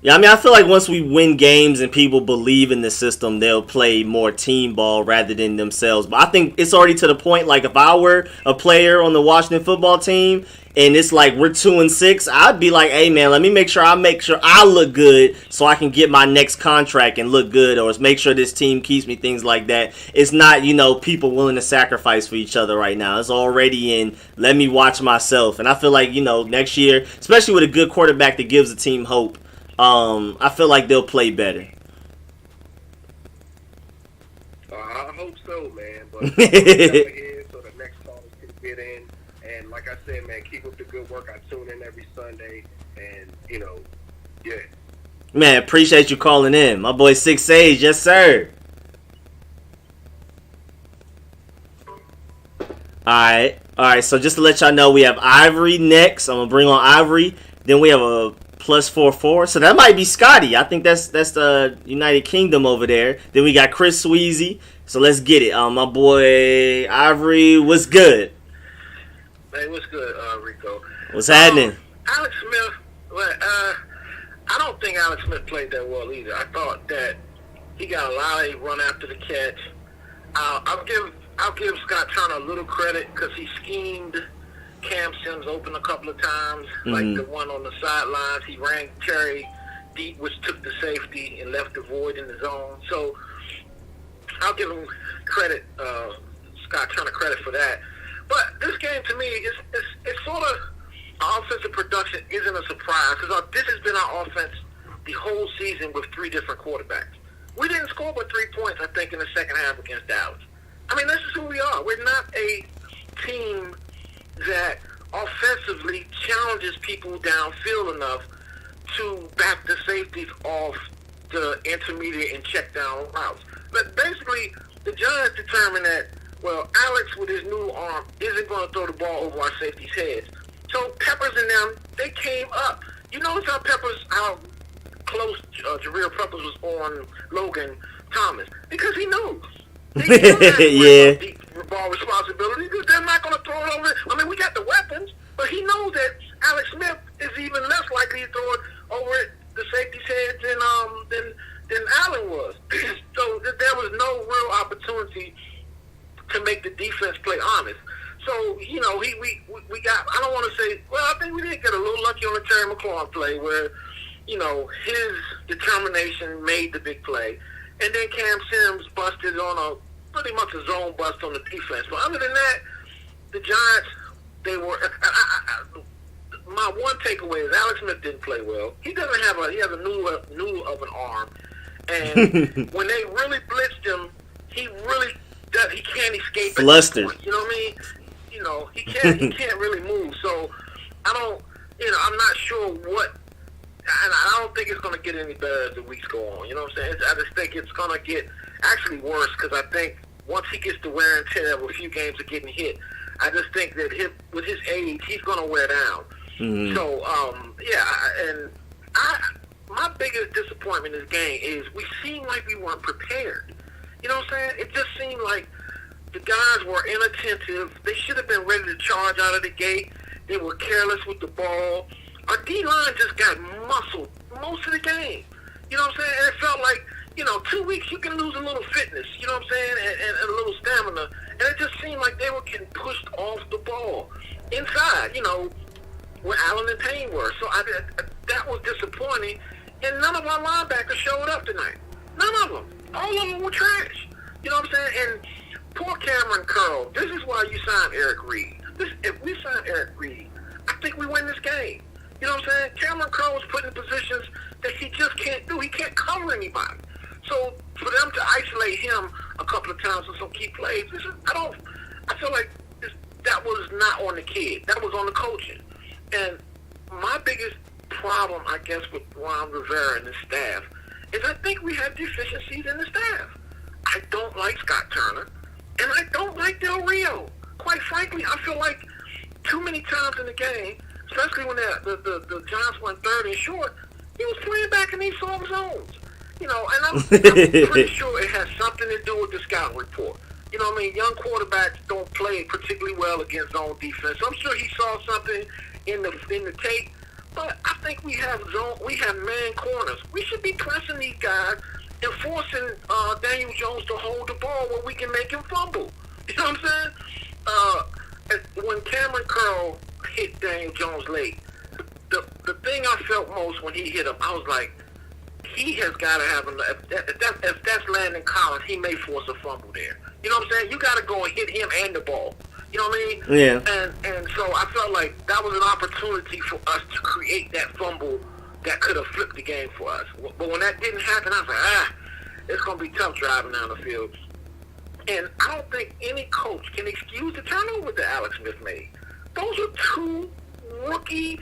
Yeah, I mean, I feel like once we win games and people believe in the system, they'll play more team ball rather than themselves. But I think it's already to the point, like, if I were a player on the Washington football team and it's like we're 2-6, I'd be like, hey, man, let me make sure I look good so I can get my next contract and look good, or make sure this team keeps me, things like that. It's not, people willing to sacrifice for each other right now. It's already in, let me watch myself. And I feel like, next year, especially with a good quarterback that gives the team hope, I feel like they'll play better. I hope so, man. But ahead so the next callers can get in. And like I said, man, keep up the good work. I tune in every Sunday, and yeah. Man, appreciate you calling in, my boy 6 Sage. Yes, sir. All right. So just to let y'all know, we have Ivory next. I'm gonna bring on Ivory. Then we have a +44, so that might be Scotty. I think that's the United Kingdom over there. Then we got Chris Sweezy. So let's get it. My boy Ivory, what's good? Hey, what's good, Rico? What's happening? Alex Smith. Well, I don't think Alex Smith played that well either. I thought that he got a lot of run after the catch. I'll give Scott Turner a little credit because he schemed Cam Sims open a couple of times, like the one on the sidelines. He ran Terry deep, which took the safety and left the void in the zone. So I'll give him credit, Scott Turner credit for that. But this game to me is sort of offensive production isn't a surprise because this has been our offense the whole season with 3 different quarterbacks. We didn't score but 3 points, I think, in the second half against Dallas. I mean, this is who we are. We're not a team that offensively challenges people downfield enough to back the safeties off the intermediate and check down routes. But basically, the Giants determined that, well, Alex with his new arm isn't going to throw the ball over our safeties' heads. So Peppers and them, they came up. You notice how close Jabril Peppers was on Logan Thomas? Because he knew. Yeah. Ball responsibility because they're not going to throw it over. I mean, we got the weapons, but he knows that Alex Smith is even less likely to throw it over the safety's head than Allen was. So there was no real opportunity to make the defense play honest. So we got. I don't want to say. Well, I think we did get a little lucky on the Terry McLaurin play where his determination made the big play, and then Cam Sims busted on pretty much a zone bust on the defense. But other than that, the Giants, they were. My one takeaway is Alex Smith didn't play well. He has a new of an arm, and when they really blitzed him, he can't escape. Flustered. You know what I mean? He can't really move. So I'm not sure what. And I don't think it's going to get any better as the weeks go on. You know what I'm saying? I just think it's going to get actually worse because I think once he gets the wear and tear of a few games of getting hit, I just think that with his age, he's going to wear down. Mm-hmm. So, my biggest disappointment in this game is we seemed like we weren't prepared. You know what I'm saying? It just seemed like the guys were inattentive. They should have been ready to charge out of the gate. They were careless with the ball. Our D-line just got muscled most of the game. You know what I'm saying? And it felt like, 2 weeks you can lose a little fitness, you know what I'm saying, and a little stamina. And it just seemed like they were getting pushed off the ball inside, where Allen and Payne were. So that was disappointing. And none of our linebackers showed up tonight. None of them. All of them were trash. You know what I'm saying? And poor Cameron Curl. This is why you signed Eric Reed. If we sign Eric Reed, I think we win this game. You know what I'm saying? Cameron Curl was put in positions that he just can't do. He can't cover anybody. So for them to isolate him a couple of times on some key plays, I feel like that was not on the kid. That was on the coaching. And my biggest problem, I guess, with Ron Rivera and his staff is I think we have deficiencies in the staff. I don't like Scott Turner, and I don't like Del Rio. Quite frankly, I feel like too many times in the game, especially when the Giants went 3rd and short, he was playing back in these soft zones. You know, and I'm pretty sure it has something to do with the scouting report. You know what I mean? Young quarterbacks don't play particularly well against zone defense. I'm sure he saw something in the tape, but I think we have man corners. We should be pressing these guys and forcing Daniel Jones to hold the ball where we can make him fumble. You know what I'm saying? When Cameron Curl hit Daniel Jones late, the thing I felt most when he hit him, I was like, he has got to have if that's Landon Collins, he may force a fumble there. You know what I'm saying? You got to go and hit him and the ball. You know what I mean? Yeah. And so I felt like that was an opportunity for us to create that fumble that could have flipped the game for us. But when that didn't happen, I was like, it's going to be tough driving down the field. And I don't think any coach can excuse the turnover that Alex Smith made. Those are 2 rookie.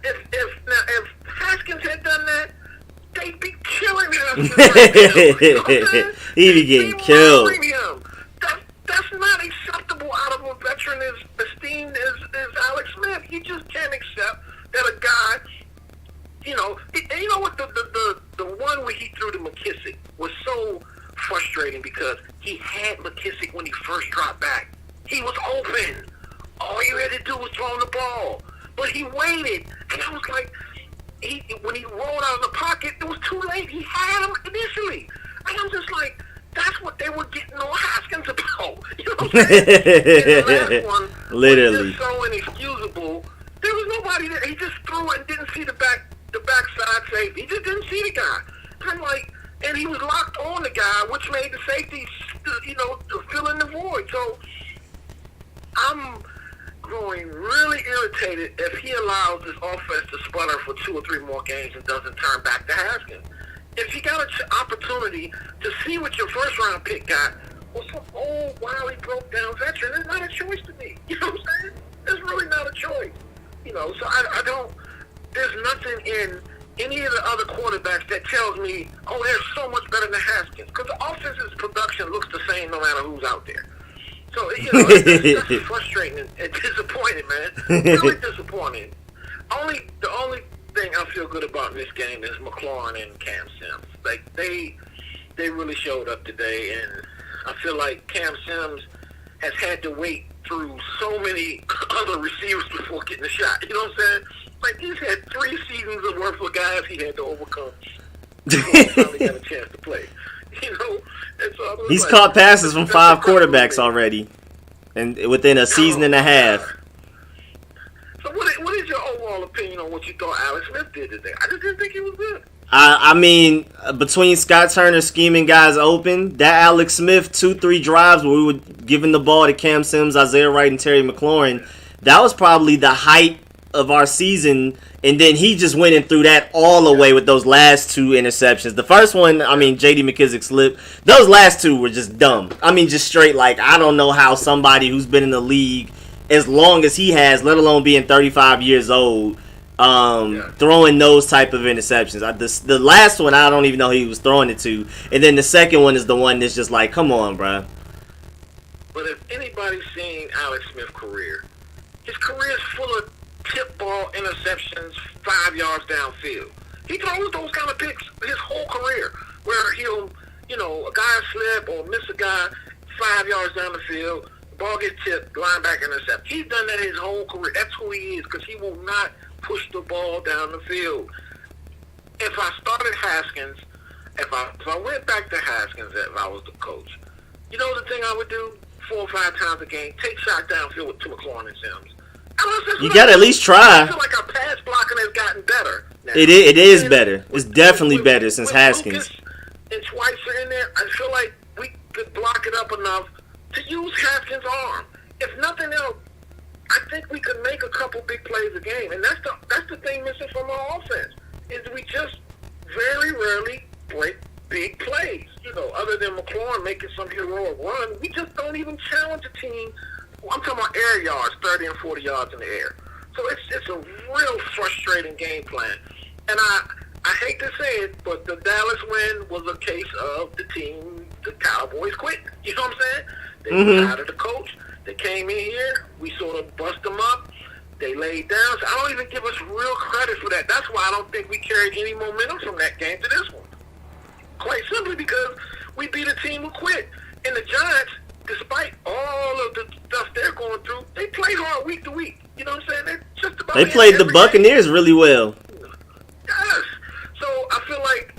If Haskins had done that, they'd be killing him. You know He'd be getting killed. That's not acceptable out of a veteran as esteemed as Alex Smith. You just can't accept that a guy, you know what, the one where he threw to McKissick was so frustrating because he had McKissick when he first dropped back. He was open. All he had to do was throw the ball. But he waited. And I was like, when he rolled out of the pocket, it was too late. He had him initially. And I'm just like, that's what they were getting on Haskins about. You know what I'm saying? And the last one Literally. was just so inexcusable. There was nobody there. He just threw it and didn't see the backside safety. He just didn't see the guy. I'm like, and he was locked on the guy, which made the safety, fill in the void. So I'm growing really irritated if he allows this offense to sputter for 2 or 3 more games and doesn't turn back to Haskins. If you got an opportunity to see what your first-round pick got, well, some old, wily, broke-down veteran, it's not a choice to me. You know what I'm saying? It's really not a choice. You know, so I don't, there's nothing in any of the other quarterbacks that tells me, oh, they're so much better than Haskins. Because the offense's production looks the same no matter who's out there. So, it's just frustrating and disappointing, man. Really disappointing. The only thing I feel good about in this game is McLaurin and Cam Sims. Like, they really showed up today, and I feel like Cam Sims has had to wait through so many other receivers before getting a shot. You know what I'm saying? Like, he's had 3 seasons of worth of guys he had to overcome before he finally got a chance to play. You know? And so He's like, caught passes from 5 quarterbacks already, and within a season and a half. So what is your overall opinion on what you thought Alex Smith did today? I just didn't think he was good. I mean, between Scott Turner scheming guys open, that Alex Smith 2-3 drives where we were giving the ball to Cam Sims, Isaiah Wright, and Terry McLaurin, that was probably the height of our season. And then he just went and threw that all away with those last 2 interceptions. The first one, I mean, J.D. McKissick slipped. Those last 2 were just dumb. I mean, just straight, like, I don't know how somebody who's been in the league as long as he has, let alone being 35 years old, throwing those type of interceptions. The last one, I don't even know who he was throwing it to. And then the second one is the one that's just like, come on, bro. But if anybody's seen Alex Smith's career, his career is full of tip ball interceptions 5 yards downfield. He throws those kind of picks his whole career, where he'll, a guy slip or miss a guy 5 yards down the field, the ball gets tipped, linebacker intercept. He's done that his whole career. That's who he is, because he will not push the ball down the field. If I started Haskins, if I went back to Haskins, if I was the coach, you know the thing I would do 4 or 5 times a game? Take shots downfield with McLaurin and Sims. You gotta at least try. I feel like our pass blocking has gotten better now. It is better. It's definitely better since Haskins. Lucas and Schweitzer in there, I feel like we could block it up enough to use Haskins' arm. If nothing else, I think we could make a couple big plays a game, and that's the thing missing from our offense, is we just very rarely break big plays. Other than McLaurin making some heroic run, we just don't even challenge a team. I'm talking about air yards, 30 and 40 yards in the air. So it's a real frustrating game plan. And I hate to say it, but the Dallas win was a case of the Cowboys quit. You know what I'm saying? They hired the coach. They came in here. We sort of bust them up. They laid down. So I don't even give us real credit for that. That's why I don't think we carried any momentum from that game to this one. Quite simply because we beat a team who quit. And the Giants, despite all of the stuff they're going through, they played hard week to week. You know what I'm saying? They're just about They played the Buccaneers really well. Yes. So I feel like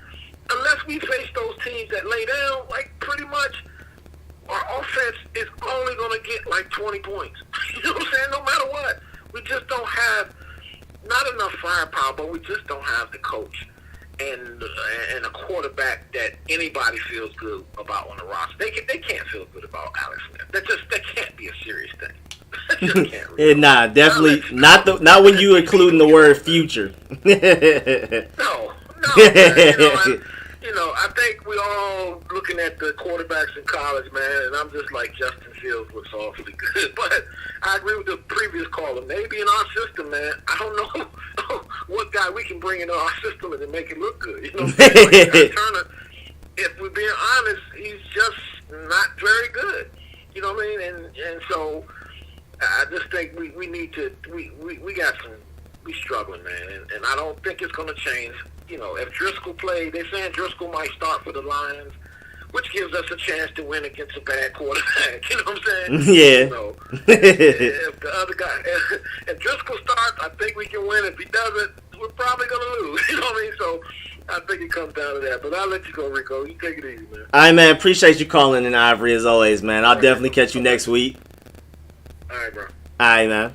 unless we face those teams that lay down, like pretty much our offense is only going to get like 20 points. You know what I'm saying? No matter what. We just don't have not enough firepower, but we just don't have the coach and a quarterback that anybody feels good about on the roster. They can't feel good about Alex Smith. That can't be a serious thing. That just can't really. Nah, definitely not when you including the word future. No, man, I think we all looking at the quarterbacks in college, man, and I'm just like, Justin Fields looks awfully good. But I agree with the previous caller. Maybe in our system, man, I don't know what guy we can bring into our system and make it look good. You know what I'm saying? Like Turner, if we're being honest, he's just not very good. You know what I mean? And so I just think we need to we struggling, man, and I don't think it's going to change. If Driscoll played, they're saying Driscoll might start for the Lions, which gives us a chance to win against a bad quarterback. You know what I'm saying? Yeah. So, if the other guy, if Driscoll starts, I think we can win. If he doesn't, we're probably going to lose. You know what I mean? So I think it comes down to that. But I'll let you go, Rico. You take it easy, man. All right, man. Appreciate you calling in, Ivory, as always, man. I'll definitely catch you next week. All right, bro. All right, man.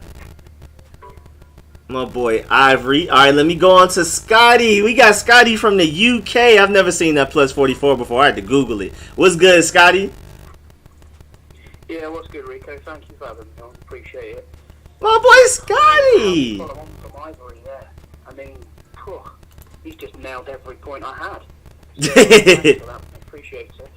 My boy Ivory. All right, let me go on to Scotty. We got Scotty from the UK. I've never seen that plus 44 before. I had to Google it. What's good, Scotty? Yeah, what's good, Rico? Thank you for having me on. Appreciate it. My boy Scotty. Follow on from Ivory there. I mean, he's just nailed every point I had. So, thanks for that. Appreciate it.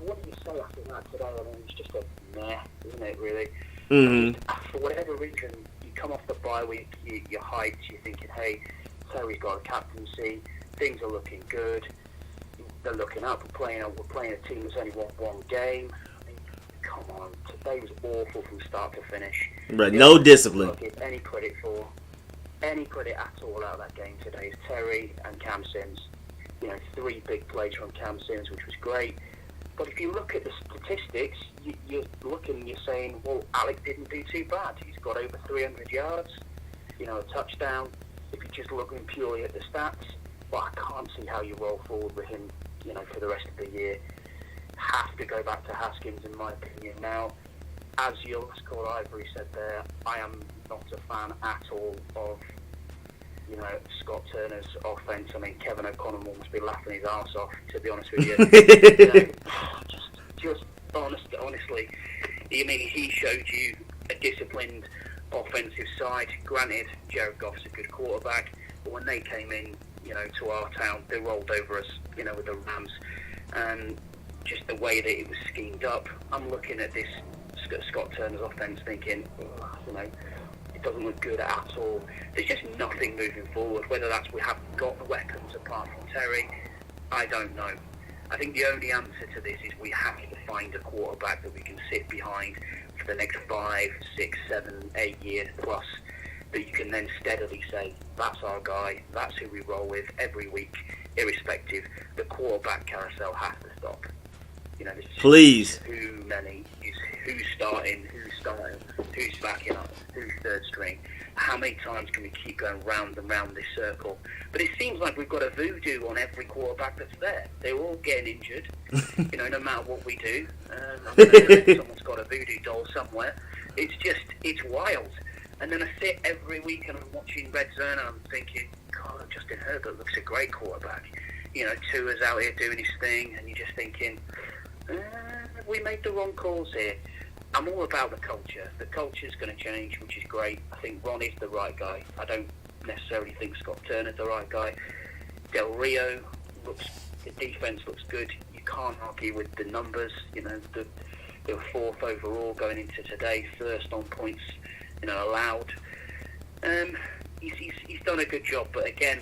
What do you say after that today? I mean, it's just a meh, isn't it, really? Mm-hmm. For whatever reason, come off the bye week, you're hyped, you're thinking, hey, Terry's got a captaincy, things are looking good, they're looking up, we're playing a team that's only won one game. I mean, come on, today was awful from start to finish. Right, no discipline. Give any credit at all out of that game today is Terry and Cam Sims. 3 big plays from Cam Sims, which was great. But if you look at the statistics, you're saying, well, Alex didn't do too bad. He's got over 300 yards, a touchdown. If you're just looking purely at the stats, well, I can't see how you roll forward with him, for the rest of the year. Have to go back to Haskins, in my opinion. Now, as your last call, Ivory said there, I am not a fan at all of, Scott Turner's offense. I mean, Kevin O'Connell must be laughing his arse off, to be honest with you. Just honestly, I mean, he showed you a disciplined offensive side. Granted, Jared Goff's a good quarterback, but when they came in, to our town, they rolled over us, with the Rams, and just the way that it was schemed up. I'm looking at this Scott Turner's offense, thinking, it doesn't look good at all. There's just nothing moving forward. Whether that's we haven't got the weapons apart from Terry, I don't know. I think the only answer to this is we have to find a quarterback that we can sit behind for the next 5, 6, 7, 8 years plus, that you can then steadily say, that's our guy, that's who we roll with every week, irrespective. The quarterback carousel has to stop. There's Please. Too many. Who's starting, who's backing up, who's third string. How many times can we keep going round and round this circle? But it seems like we've got a voodoo on every quarterback that's there. They're all getting injured, no matter what we do. I don't know, someone's got a voodoo doll somewhere. It's wild. And then I sit every week and I'm watching Red Zone and I'm thinking, God, Justin Herbert looks a great quarterback. Tua's out here doing his thing, and you're just thinking, we made the wrong calls here. I'm all about the culture. The culture's going to change, which is great. I think Ron is the right guy. I don't necessarily think Scott Turner's the right guy. Del Rio the defense looks good. You can't argue with the numbers. They were 4th overall going into today, 1st on points, allowed. He's done a good job, but again,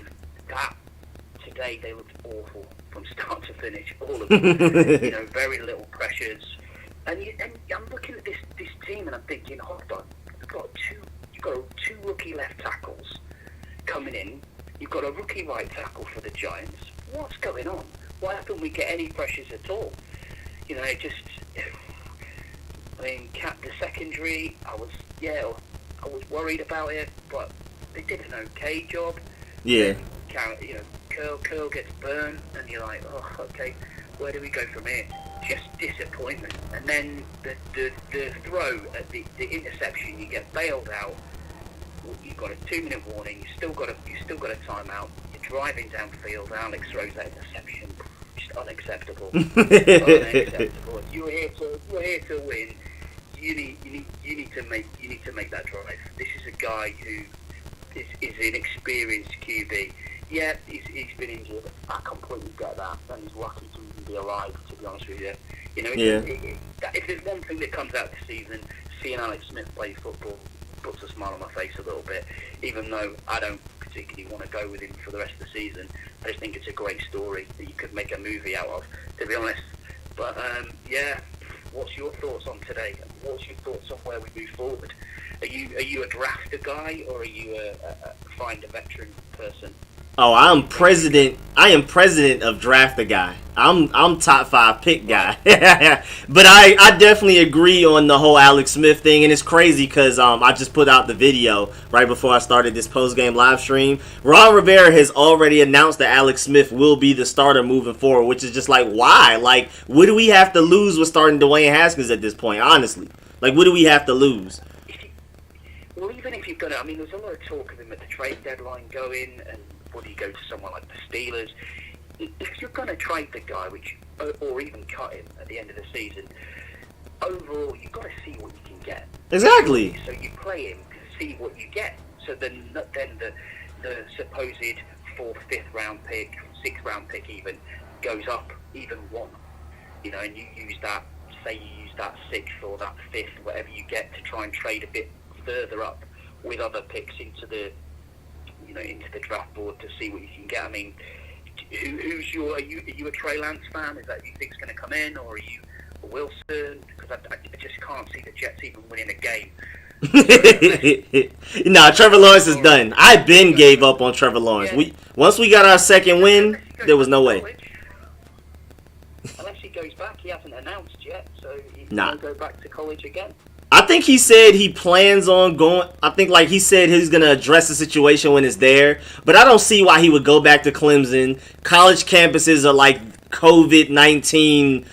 today they looked awful from start to finish. All of them, very little pressures. And I'm looking at this team and I'm thinking, hold on, we've got got 2 rookie left tackles coming in. You've got a rookie right tackle for the Giants. What's going on? Why don't we get any pressures at all? You know, the secondary, I was worried about it, but they did an okay job. Yeah. Curl gets burned, and you're like, oh, okay, where do we go from here? Just disappointment. And then the throw at the interception, you get bailed out. You've got a 2-minute warning. You still got a timeout. You're driving downfield. Alex throws that interception. Just unacceptable. Unacceptable. If you're here to win, you need to make that drive. This is a guy who is an experienced QB. Yeah, he's been injured. I completely get that, and he's lucky to even be alive, to be honest with you. You know, if there's one thing that comes out this season, seeing Alex Smith play football puts a smile on my face a little bit, even though I don't particularly want to go with him for the rest of the season. I just think it's a great story that you could make a movie out of, to be honest. But, what's your thoughts on today? What's your thoughts on where we move forward? Are you a drafter guy, or are you a find a veteran person? Oh, I am president of draft a guy. I'm top 5 pick guy. But I definitely agree on the whole Alex Smith thing, and it's crazy because I just put out the video right before I started this post-game live stream. Ron Rivera has already announced that Alex Smith will be the starter moving forward, which is just like, why? Like, what do we have to lose with starting Dwayne Haskins at this point, honestly? Like, what do we have to lose? Well, even if you've got it, I mean, there's a lot of talk of him at the trade deadline going, and would he go to someone like the Steelers? If you're going to trade the guy, or even cut him at the end of the season, overall, you've got to see what you can get. Exactly. So you play him to see what you get. So then the supposed 4th, 5th round pick, 6th round pick even, goes up even 1. You know, and you use that, say you use that 6th or that 5th, whatever you get, to try and trade a bit further up with other picks into the draft board to see what you can get. I mean, are you a Trey Lance fan? Is that who you think's going to come in, or are you a Wilson? Because I just can't see the Jets even winning a game. Nah, Trevor Lawrence is done. I gave up on Trevor Lawrence. Yeah. Once we got our second win, there was no way. Unless he goes back, he hasn't announced yet, so he's going to go back to college again. I think he said he plans on going. I think he said he's going to address the situation when it's there. But I don't see why he would go back to Clemson. College campuses are like COVID-19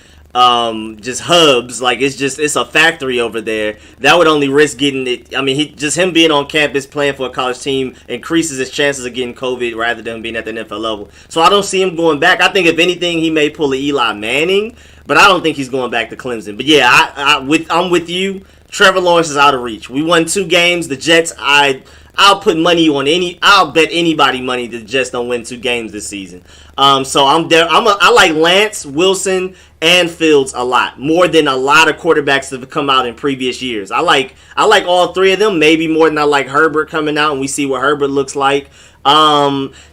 just hubs. Like, it's a factory over there. That would only risk getting it. I mean, him being on campus playing for a college team increases his chances of getting COVID rather than being at the NFL level. So I don't see him going back. I think if anything, he may pull a Eli Manning, but I don't think he's going back to Clemson. But yeah, I'm with you. Trevor Lawrence is out of reach. We won 2 games. The Jets, I'll put money on I'll bet anybody money the Jets don't win 2 games this season. So I'm there. I like Lance, Wilson, and Fields a lot, more than a lot of quarterbacks that have come out in previous years. I like all 3 of them, maybe more than I like Herbert coming out, and we see what Herbert looks like.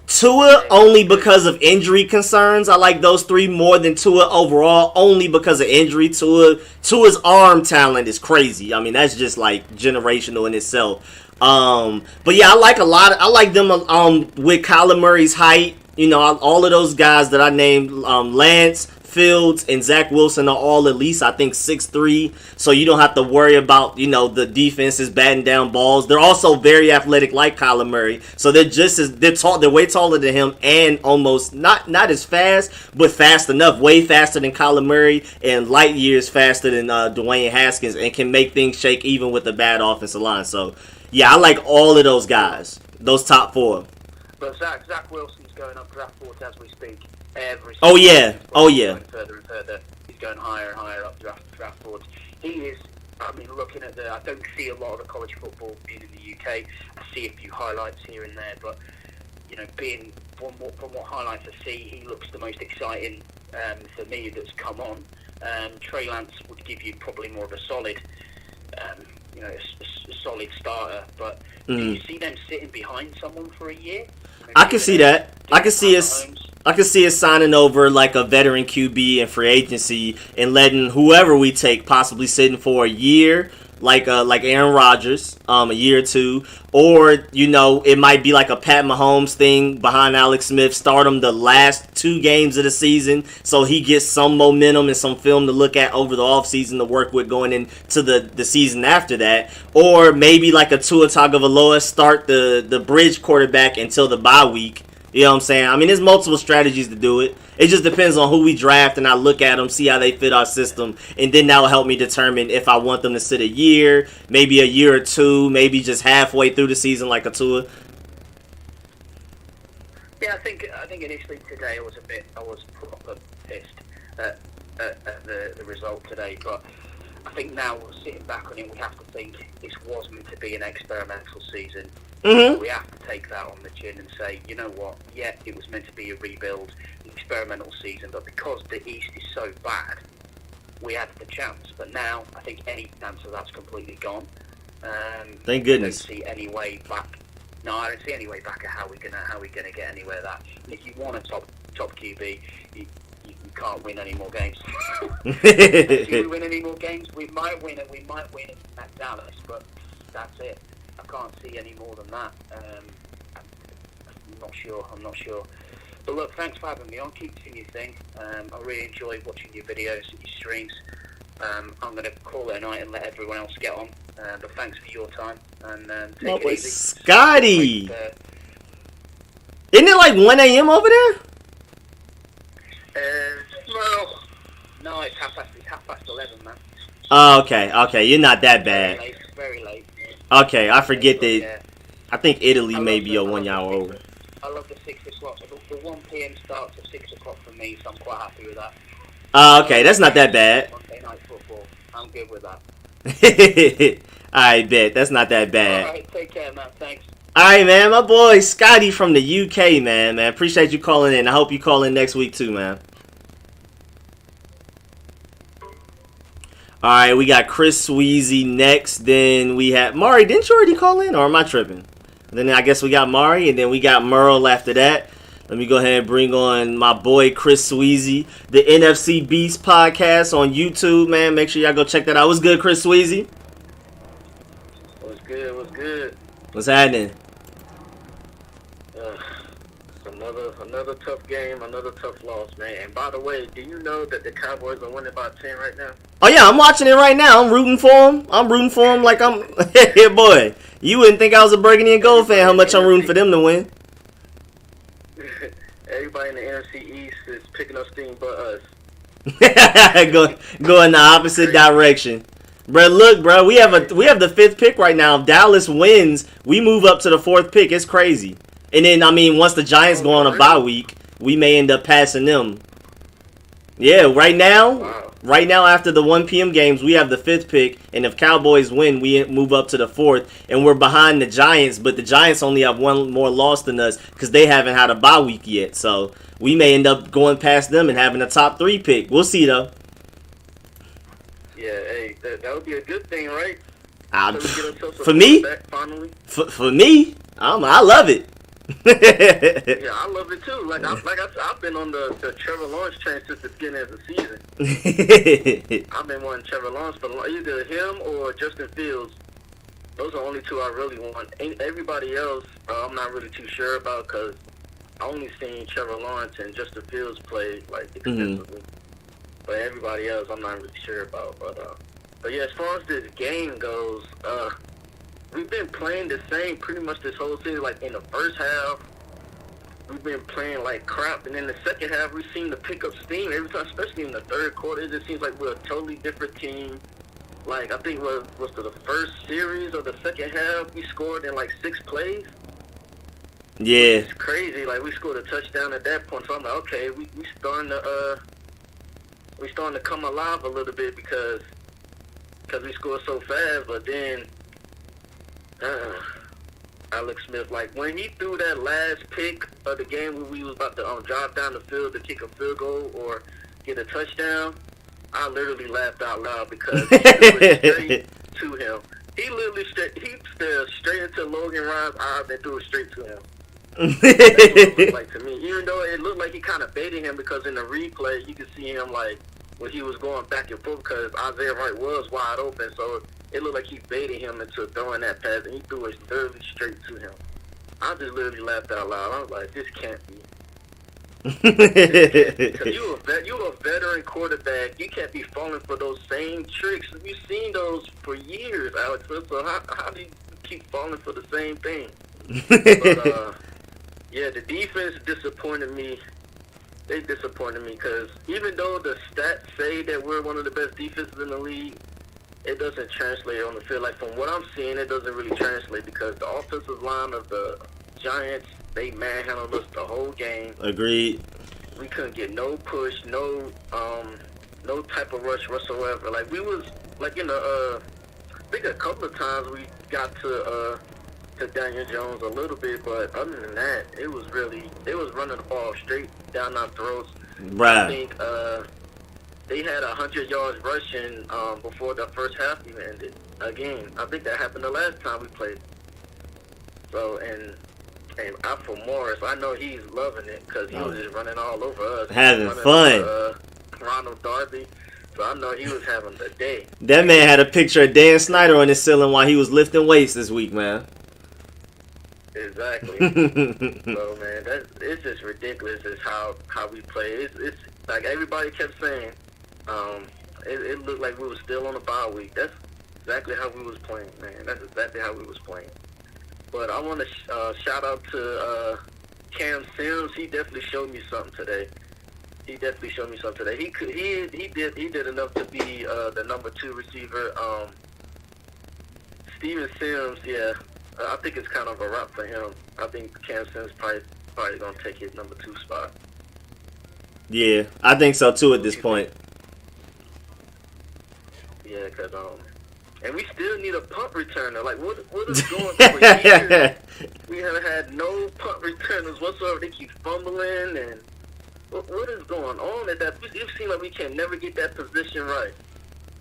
Tua only because of injury concerns. I like those 3 more than Tua overall, only because of injury. Tua's arm talent is crazy. I mean, that's just like generational in itself. But yeah, I like them with Kyler Murray's height. You know, all of those guys that I named, Lance, Fields, and Zach Wilson are all at least, I think, 6'3", so you don't have to worry about, the defenses batting down balls. They're also very athletic like Kyler Murray, so they're way taller than him, and almost not as fast, but fast enough, way faster than Kyler Murray, and light years faster than Dwayne Haskins, and can make things shake even with a bad offensive line. So yeah, I like all of those guys, those top 4. But Zach Wilson's going up draft boards as we speak. Oh yeah. Going further and further. He's going higher and higher up draft boards. He is. I mean, looking at I don't see a lot of the college football being in the UK. I see a few highlights here and there, but being from what highlights I see, he looks the most exciting for me that's come on. Trey Lance would give you probably more of a solid, a solid starter. But do you see them sitting behind someone for a year? I can see that. I can see us signing over like a veteran QB in free agency and letting whoever we take possibly sitting for a year like Aaron Rodgers, a year or two, or it might be like a Pat Mahomes thing behind Alex Smith. Start him the last 2 games of the season so he gets some momentum and some film to look at over the offseason to work with going into the season after that, or maybe like a Tua Tagovailoa, start the bridge quarterback until the bye week. You know what I'm saying? I mean, there's multiple strategies to do it. It just depends on who we draft, and I look at them, see how they fit our system, and then that will help me determine if I want them to sit a year, maybe a year or 2, maybe just halfway through the season like a Tua. Yeah, I think initially today I was proper pissed at the result today, but I think now sitting back on it, we have to think this was meant to be an experimental season. Mm-hmm. We have to take that on the chin and say, you know what, yeah, it was meant to be a rebuild, an experimental season, but because the East is so bad, we had the chance. But now, I think any chance of that's completely gone. Thank goodness. I don't see any way back. No, I don't see any way back at how we're gonna get anywhere. That if you want a top QB, you can't win any more games. If we win any more games, we might win it. We might win it at Dallas, but that's it. I can't see any more than that. I'm not sure. But look, thanks for having me on. Keep doing your thing. I really enjoy watching your videos and your streams. I'm going to call it a night and let everyone else get on. But thanks for your time. And take it easy. Scotty! Isn't it like 1 a.m. over there? No, it's half past 11, man. Oh, okay. You're not that bad. Very late. Okay, I forget that. Yeah. I think Italy may be a 1 hour over. I love the 6 o'clock. The 1 p.m. starts at 6 o'clock for me, so I'm quite happy with that. Okay, that's not that bad. Monday night football. I'm good with that. I bet. That's not that bad. Alright, take care, man. Thanks. Alright, man. My boy Scotty from the UK, man. Appreciate you calling in. I hope you call in next week, too, man. Alright, we got Chris Sweezy next. Then we have Mari. Didn't you already call in, or am I tripping? Then I guess we got Mari, and then we got Merle after that. Let me go ahead and bring on my boy Chris Sweezy, the NFC Beast podcast on YouTube, man. Make sure y'all go check that out. What's good, Chris Sweezy? What's good? What's happening? Another tough game, another tough loss, man. And by the way, do you know that the Cowboys are winning by 10 right now? Oh, yeah, I'm watching it right now. I'm rooting for them. Like I'm... Yeah, boy. You wouldn't think I was a burgundy and gold fan, how much I'm rooting for them to win. Everybody in the NFC East is picking up steam but us. Go in the opposite direction. Bro, look, bro, we have the 5th pick right now. If Dallas wins, we move up to the 4th pick. It's crazy. And then, I mean, once the Giants go on a bye week, we may end up passing them. Yeah, right now after the 1 p.m. games, we have the 5th pick, and if Cowboys win, we move up to the 4th, and we're behind the Giants, but the Giants only have 1 more loss than us because they haven't had a bye week yet, so we may end up going past them and having a top 3 pick. We'll see, though. Yeah, hey, that would be a good thing, right? For me, I love it. Yeah, I love it too. Like I said, I've been on the Trevor Lawrence train since the beginning of the season. I've been wanting Trevor Lawrence for either him or Justin Fields. Those are the only 2 I really want. Everybody else, I'm not really too sure about because I only seen Trevor Lawrence and Justin Fields play like extensively. But everybody else, I'm not really sure about. But yeah, as far as this game goes, we've been playing the same pretty much this whole season. Like in the first half, we've been playing like crap, and in the second half, we seem to pick up steam every time, especially in the third quarter. It just seems like we're a totally different team. Like I think was the first series of the second half, we scored in like 6 plays. Yeah, it's crazy. Like we scored a touchdown at that point, so I'm like, okay, we starting to come alive a little bit because we scored so fast, but then. Alex Smith, like when he threw that last pick of the game when we was about to drive down the field to kick a field goal or get a touchdown, I literally laughed out loud because he threw it straight to him. He literally stared straight into Logan Ryan's eyes and threw it straight to him. That's what it looked like to me. Even though it looked like he kind of baited him because in the replay you could see him like when he was going back and forth because Isaiah Wright was wide open, so it looked like he baited him into throwing that pass, and he threw it literally straight to him. I just literally laughed out loud. I was like, this can't be. Because you a veteran quarterback. You can't be falling for those same tricks. You've seen those for years, Alex. So how do you keep falling for the same thing? But, yeah, the defense disappointed me. They disappointed me because even though the stats say that we're one of the best defenses in the league, it doesn't translate on the field. Like, from what I'm seeing, it doesn't really translate because the offensive line of the Giants, they manhandled us the whole game. Agreed. We couldn't get no push, no type of rush whatsoever. Like, we was, like, in the, I think a couple of times we got to Daniel Jones a little bit, but other than that, it was running the ball straight down our throats. Right. I think they had 100 yards rushing before the first half even ended. Again, I think that happened the last time we played. So, and out for Morris, I know he's loving it because he was just running all over us. Having fun. Ronald Darby. So I know he was having the day. That man had a picture of Dan Snyder on his ceiling while he was lifting weights this week, man. Exactly. So, man, it's just ridiculous is how we play. It's like everybody kept saying, it looked like we were still on a bye week. That's exactly how we was playing, man. That's exactly how we was playing. But I want to shout out to Cam Sims. He definitely showed me something today. He did enough to be the number 2 receiver. Steven Sims, yeah. I think it's kind of a wrap for him. I think Cam Sims probably gonna take his number 2 spot. Yeah, I think so too at this point. Yeah, because and we still need a punt returner. Like, what is going on for years? We haven't had no punt returners whatsoever. They keep fumbling, and what is going on at that? It seems like we can never get that position right.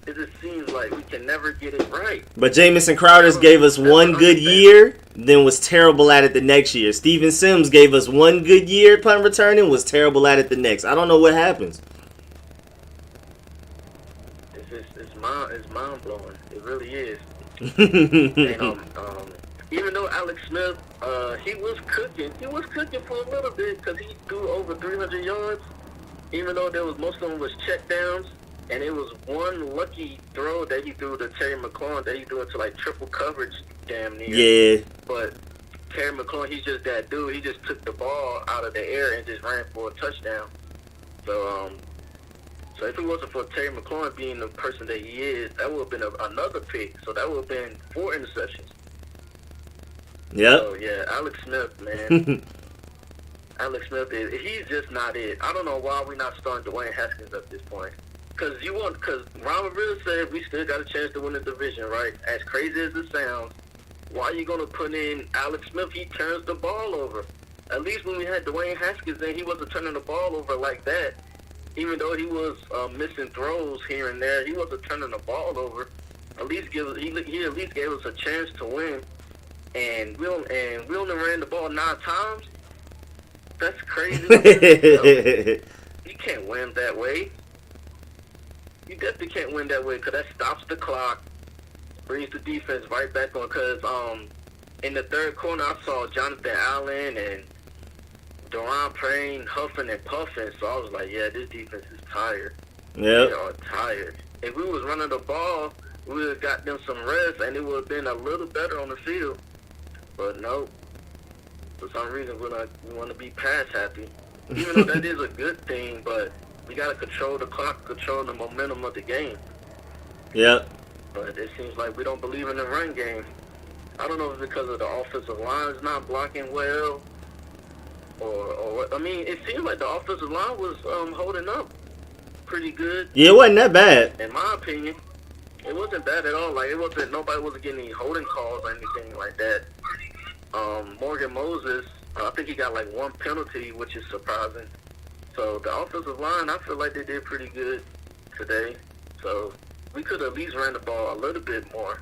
It just seems like we can never get it right. But Jamison Crowder's gave us one good year, then was terrible at it the next year. Steven Sims gave us one good year punt returning, was terrible at it the next. I don't know what happens. It's mind blowing. It really is. And, even though Alex Smith, he was cooking for a little bit because he threw over 300 yards. Even though most of them was check downs. And it was one lucky throw that he threw to Terry McLaurin that he threw into like triple coverage damn near. Yeah. But Terry McLaurin, he's just that dude. He just took the ball out of the air and just ran for a touchdown. So if it wasn't for Terry McLaurin being the person that he is, that would have been another pick. So that would have been 4 interceptions. Yep. So yeah, Alex Smith, man. Alex Smith he's just not it. I don't know why we're not starting Dwayne Haskins at this point. Because Ron Rivera said we still got a chance to win the division, right? As crazy as it sounds, why are you going to put in Alex Smith? He turns the ball over. At least when we had Dwayne Haskins in, he wasn't turning the ball over like that. Even though he was missing throws here and there, he wasn't turning the ball over. He at least gave us a chance to win. And we only ran the ball 9 times. That's crazy. You can't win that way. You definitely can't win that way because that stops the clock, brings the defense right back on. Because in the third quarter, I saw Jonathan Allen and Deron Payne huffing and puffing. So I was like, yeah, this defense is tired. Yep. They are tired. If we was running the ball, we would have got them some rest, and it would have been a little better on the field. But no, for some reason, we want to be pass happy. Even though that is a good thing, but we got to control the clock, control the momentum of the game. Yep. But it seems like we don't believe in the run game. I don't know if it's because of the offensive line is not blocking well or what. I mean, it seemed like the offensive line was holding up pretty good. Yeah, it wasn't that bad. In my opinion, it wasn't bad at all. Like, nobody wasn't getting any holding calls or anything like that. Morgan Moses, I think he got like 1 penalty, which is surprising. So the offensive line, I feel like they did pretty good today. So we could at least ran the ball a little bit more.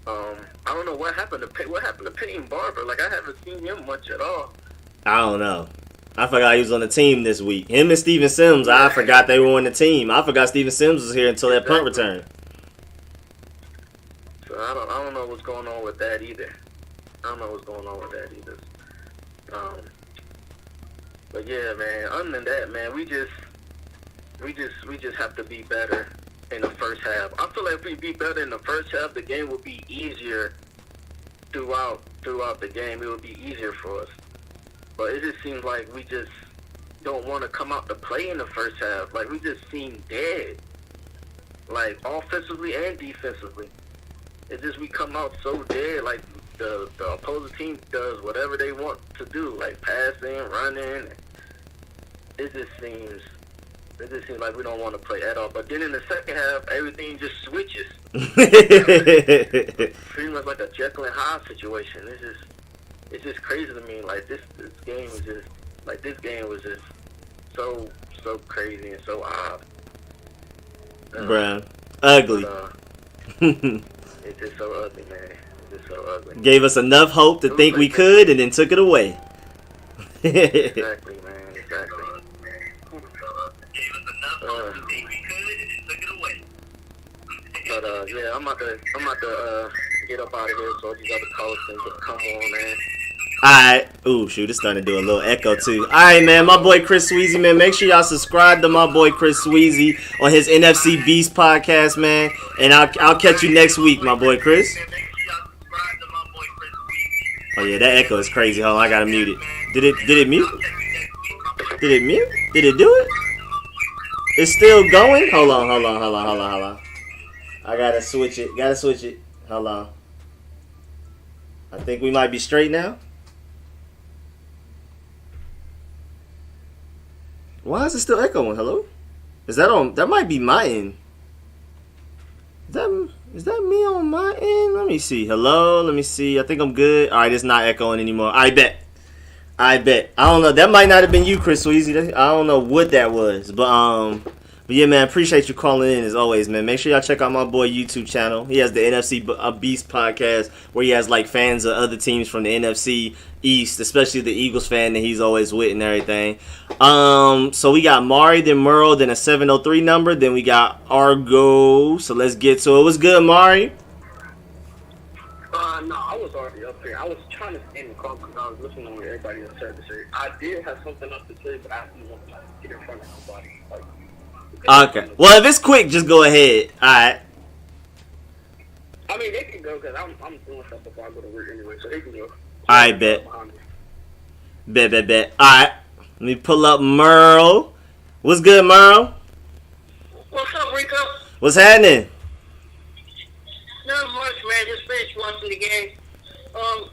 I don't know what happened to Peyton Barber. Like, I haven't seen him much at all. I don't know. I forgot he was on the team this week. Him and Steven Sims, I forgot they were on the team. I forgot Steven Sims was here until that punt return. know what's going on with that either. But yeah, man. Other than that, man, we just have to be better in the first half. I feel like if we be better in the first half, the game will be easier throughout the game. It will be easier for us. But it just seems like we just don't want to come out to play in the first half. Like, we just seem dead. Like, offensively and defensively. It's just we come out so dead. Like, the opposing team does whatever they want to do. Like, passing, running. It just seems like we don't want to play at all. But then in the second half, everything just switches. Pretty much like a Jekyll and Hyde situation. It's just crazy to me. Like, this game was just, like, this game was just so crazy and so odd. Bruh. Ugly. It's just so ugly, man. It's just so ugly. Gave us enough hope to think we could and then took it away. Exactly, man. Exactly. But yeah, I'm about to get up out of here so these other callers can just come on, man. Alright. Ooh, shoot, it's starting to do a little echo too. Alright, man, my boy Chris Sweezy, man. Make sure y'all subscribe to my boy Chris Sweezy on his NFC Beast podcast, man. And I'll catch you next week, my boy Chris. Oh yeah, that echo is crazy. Hold on, I gotta mute it. Did it mute? Did it mute? Did it do it? It's still going? Hold on. I gotta switch it. Hold on. I think we might be straight now. Why is it still echoing? Hello? Is that on? That might be my end. Is that me on my end? Let me see. Hello? Let me see. I think I'm good. Alright, it's not echoing anymore. I bet. I don't know. That might not have been you, Chris Sweezy. I don't know what that was. But yeah, man, appreciate you calling in as always, man. Make sure y'all check out my boy YouTube channel. He has the NFC Beast podcast where he has like fans of other teams from the NFC East, especially the Eagles fan that he's always with and everything. So we got Mari, then Merle, then a 703 number, then we got Argo. So let's get to it. What's good, Mari? No, I was already up here. I was trying to stay in the call because I was listening to what everybody else had to say. I did have something else to say, but I didn't want to get in front of nobody. Okay. Well, if it's quick, just go ahead. All right. I mean, they can go because I'm doing stuff before I go to work anyway, so they can go. I bet. Bet. All right. Let me pull up Merle. What's good, Merle? What's up, Rico? What's happening? Not much, man. Just finished watching the game.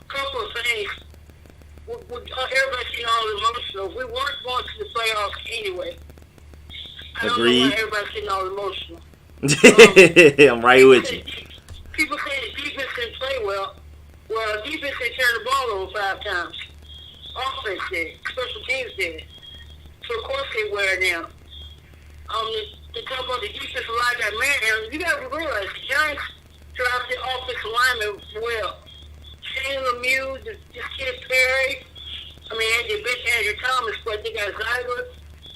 Couple of things. Everybody seemed all emotional. We weren't going to the playoffs anyway. I don't know why everybody's getting all emotional. I'm right with you. People say the defense didn't play well. Well, defense didn't turn the ball over 5 times. Offense did. Special teams did. So, of course, they wear it down. To talk about the defensive line that man, you got to realize the Giants dropped the offensive lineman well. Shane Lemieux, this kid Perry. I mean, they did bitch Andrew Thomas, but they got Zyler.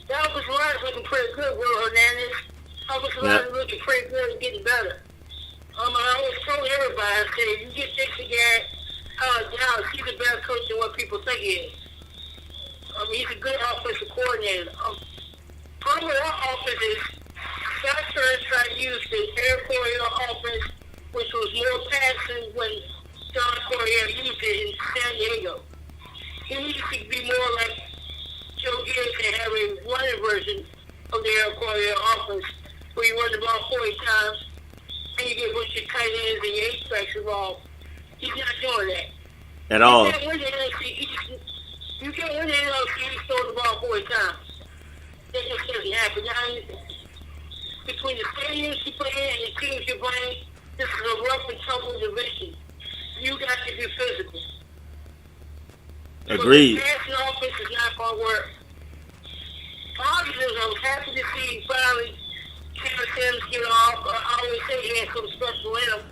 The offensive line is looking pretty good, Will Hernandez. Offensive line is looking pretty good and getting better. I always told everybody, I said, if you get Dixie Garrett down, he's a better coach than what people think he is. He's a good offensive coordinator. Problem with our offense is Scott Turner tried to use the Air Coryell offense, which was more passing when John Coryell used it in San Diego. He needs to be more like Joe Gibbs and have a running version of the Air Coryell offense where you run the ball 40 times and you get a bunch of tight ends and your H-backs involved. He's not doing that. At all. You can't win the NFC East. You can't win the NFC East throwing the ball 40 times. That just doesn't happen. Now, between the stadiums you play in and the teams you're playing, this is a rough and tumble division. You got to be physical. Agreed. So the passing offense is not going to work. Positives, I was happy to see finally Cameron Sims get off. I always say he had some special in him.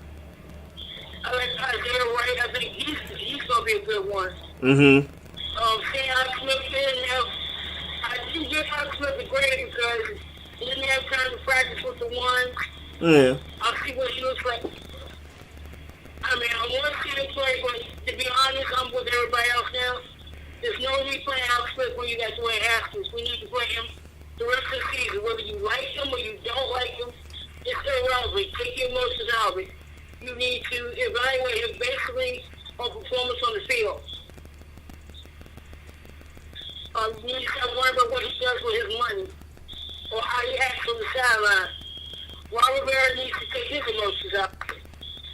I like Isaiah Wright. I think he's going to be a good one. Mm-hmm. Seeing Alex Smith I didn't get Alex Smith a grade because he didn't have time to practice with the ones. Yeah. I'll see what he looks like. I mean, I want to see him play, but to be honest, I'm with everybody else now. There's no need playing Alex Smith when you got Dwayne Haskins. We need to play him the rest of the season. Whether you like him or you don't like him, it's irrelevant. Take your emotions out of it. You need to evaluate him basically on performance on the field. You need to stop worrying about what he does with his money or how he acts on the sideline. Ron Rivera needs to take his emotions out.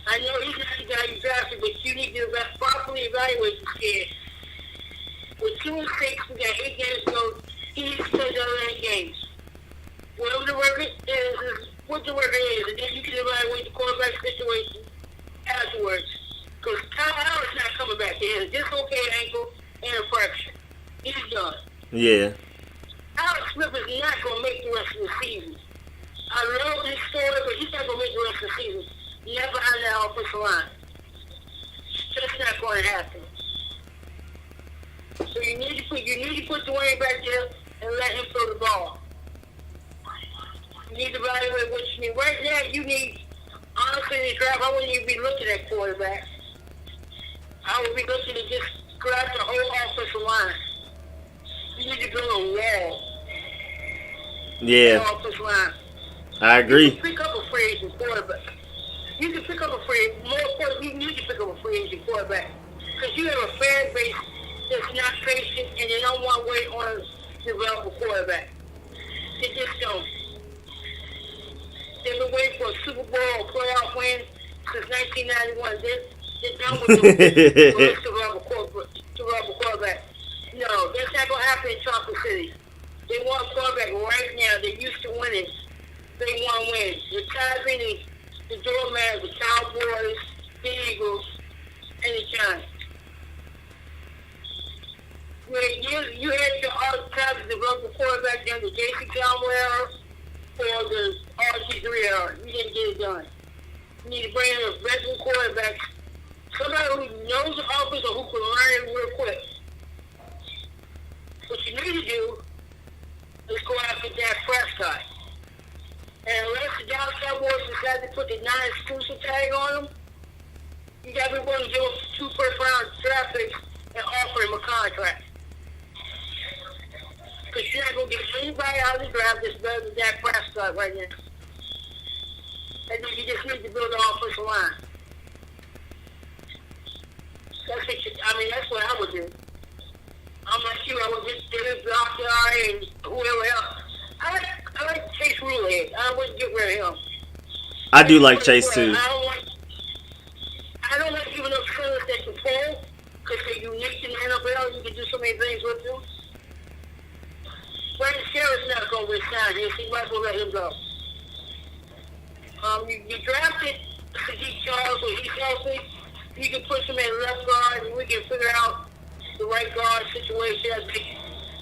I know he's not the guy you drafted, but you need to properly evaluate this kid. With 2-6, we got 8 games to go. He needs to play the other 8 games. Whatever the record is what the record is, and then you can evaluate the quarterback situation afterwards. Because Kyle Allen's not coming back. He has a dislocated ankle and a fracture. He's done. Yeah. Alex Smith is not going to make the rest of the season. I love his story, but he's not going to make the rest of the season. Never behind that offensive line. Just not going to happen. So you need to put Dwayne back there and let him throw the ball. You need to evaluate what you need. Right now, you need, honestly, in the draft, I wouldn't even be looking at quarterback. I would be looking to just grab the whole offensive line. You need to build a wall. Yeah. Offensive line. I agree. You can pick up a free agent quarterback. You can pick up a free agent. More important, you need to pick up a free agent quarterback. Because you have a fan base that's not patient and they don't want to wait on a developable quarterback. They just don't. They've been waiting for a Super Bowl or playoff win since 1991. They're done with the developable quarterback. No, that's not going to happen in Chocolate City. They want a quarterback right now. They're used to winning. They want to win. They're tired of being the doorman, the Cowboys, the Eagles, and the Giants. You had your all-time development quarterback down the Jason Conway era or the RG3 era. You didn't get it done. You need to bring in a veteran quarterback, somebody who knows the offense or who can learn it real quick. What you need to do is go after Dak Prescott. And unless the Dallas Cowboys decide to put the non-exclusive tag on him, you got to be willing to give him 2 first-round draft picks and offer him a contract. Because you're not going to get anybody out of the draft that's better than Dak Prescott right now. And then you just need to build an offensive line. That's what I would do. I'm like you, I would just get his doctor and whoever else. I like Chase Rulehead. I wouldn't get rid of him. I do like Chase too. I don't like giving up sellers that can pull because they're unique in the NFL. You can do so many things with them. Brandon Sherritt's not going to resign here, so you might as well let him go. You drafted Sadiq Charles when he's healthy. You can put him at left guard, and we can figure out the right guard situation. I think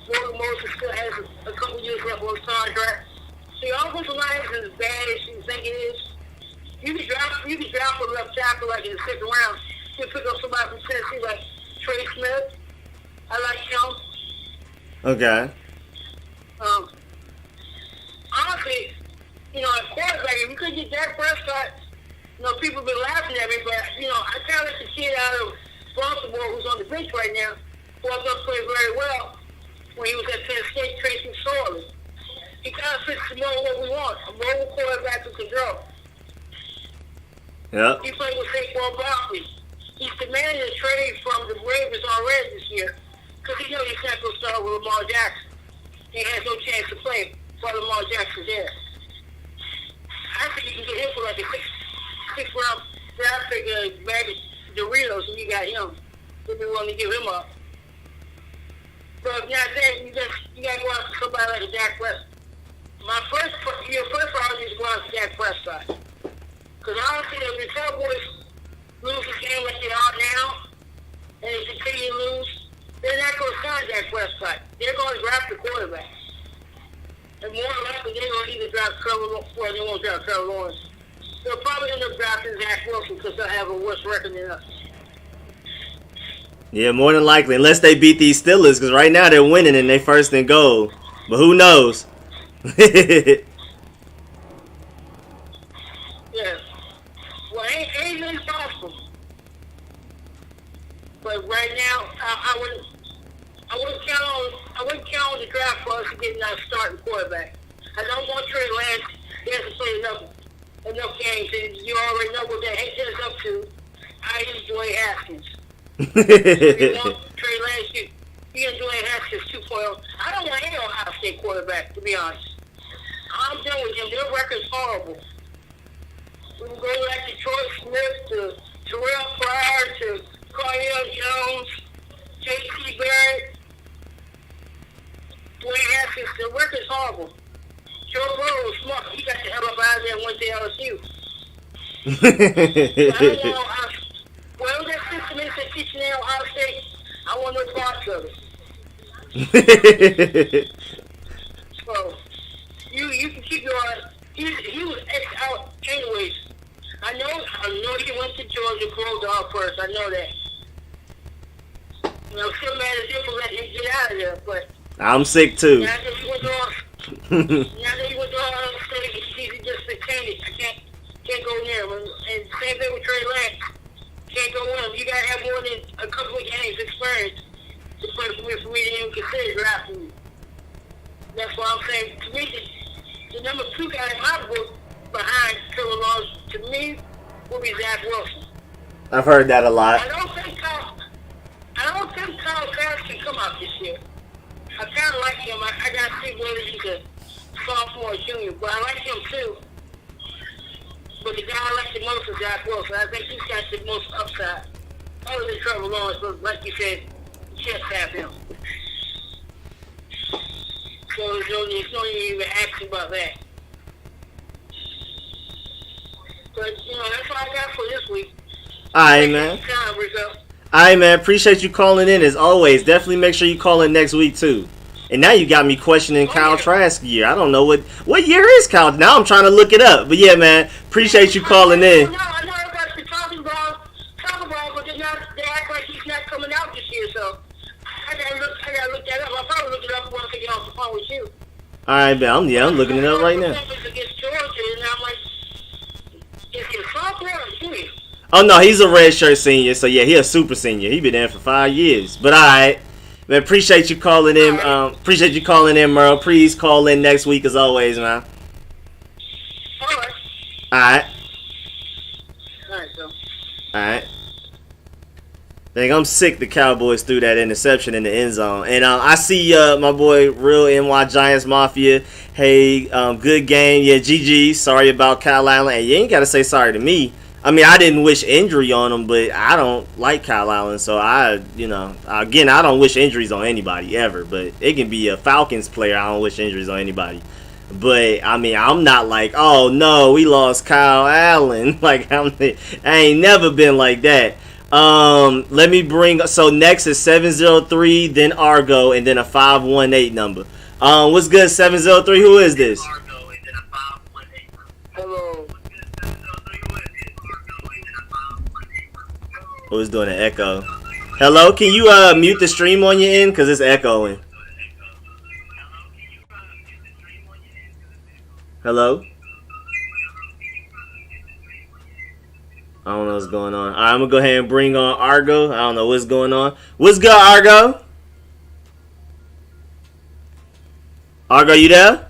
Morgan Moses still has a couple years left on his contract. So your offensive line isn't as bad as you think it is. You can draft a left tackle like in the 2nd round. You can pick up somebody from Tennessee like Trey Smith. I like him. Okay. Honestly, at quarterback, if you could get Dak Prescott, people have been laughing at me, but, I kind of let the kid out of Baltimore who's on the bench right now, who I thought played very well when he was at Penn State, Tracy Sorley. He kind of fits more what we want, a mobile quarterback who can throw. Yep. He played with Saquon Barkley. He's demanding a trade from the Ravens already this year because he knows he's not going to start with Lamar Jackson. He has no chance to play while Lamar Jackson's there. I think you can get him for like a 6th-round draft pick, bag of Doritos, and you got him. They'd be willing to give him up. But if not that, you got to go after somebody like a Dak Prescott. Your first priority is to go after Dak Prescott. Because honestly, if the Cowboys lose the game like they are now, and they continue to lose, they're not going to sign Dak Prescott. They're going to draft the quarterback. And more than likely, they're going to either draft Trevor Lawrence, or they won't draft Trevor Lawrence. They'll probably end up drafting Zach Wilson because they'll have a worse record than us. Yeah, more than likely, unless they beat these Steelers, because right now they're winning and they 1st and goal. But who knows? Yeah. Well, ain't anything possible. But right now, I wouldn't count on the draft for us to get a starting quarterback. I don't want Trey Lance. He hasn't played enough games, and you already know what that is up to. I use Dwayne Haskins. If you want Trey Lance, you get Dwayne Haskins 2.0. I don't want any Ohio State quarterback, to be honest. I'm done with them. Their record's horrible. We can go back to Troy Smith, to Terrell Pryor, to Cardell Jones, J.C. Barrett, Dwayne Haskins. The record's horrible. Joe Burrow was smart. He got the hell up out of there and went to LSU. I don't know how. Whatever that system is that's teaching at Ohio State, I want no parts of it. So, you can keep going. He was X out anyways. I know he went to Georgia Bulldog first. I know that. I'm still mad at him for letting him get out of there, but I'm sick too. now that he went to Ohio State, he's just detained. I can't go near him. And same thing with Trey Lance. Can't go in. You gotta have more than a couple of games experience for me to even consider drafting you. That's why I'm saying, to me, the number 2 guy in my book behind Trevor Lawrence, to me, will be Zach Wilson. I've heard that a lot. I don't think Kyle Trask can come out this year. I kind of like him. I got to see whether he's a sophomore or junior, but I like him too. But the guy I like the most is Zach Wilson. I think he's got the most upside. Other than Trevor Lawrence, but like you said, you can't have him. So there's no need to even ask about that. But, that's all I got for this week. All right, man. Time, Rico. All right, man. Appreciate you calling in as always. Definitely make sure you call in next week too. And now you got me questioning Kyle Trask year. I don't know what year is Kyle. Now I'm trying to look it up. But yeah, man, appreciate you calling in. I know everybody's been talking about, but they act like he's not coming out this year. So I gotta look that up. I'll probably look it up once I get off the phone with you. All right, man. I'm looking it up right now. Against Georgia, and I'm like, is he a sophomore or junior? Oh no, he's a redshirt senior. So yeah, he a super senior. He been there for 5 years. But all right. Man, appreciate you calling in. Appreciate you calling in, Merle. Please call in next week as always, man. All right. All right. All right, so. All right. Dang, I'm sick the Cowboys threw that interception in the end zone. And I see my boy, Real NY Giants Mafia. Hey, good game. Yeah, GG. Sorry about Kyle Allen. And you ain't got to say sorry to me. I mean, I didn't wish injury on him, but I don't like Kyle Allen. So, again, I don't wish injuries on anybody ever. But it can be a Falcons player. I don't wish injuries on anybody. But, I mean, I'm not like, oh, no, we lost Kyle Allen. Like, I ain't never been like that. Let me bring, so next is 703, then Argo, and then a 518 number. What's good, 703? Who is this? Hello. Who's doing an echo? Hello, can you mute the stream on your end? Because it's echoing. Hello? I don't know what's going on. All right, I'm going to go ahead and bring on Argo. I don't know what's going on. What's good, Argo? Argo, you there?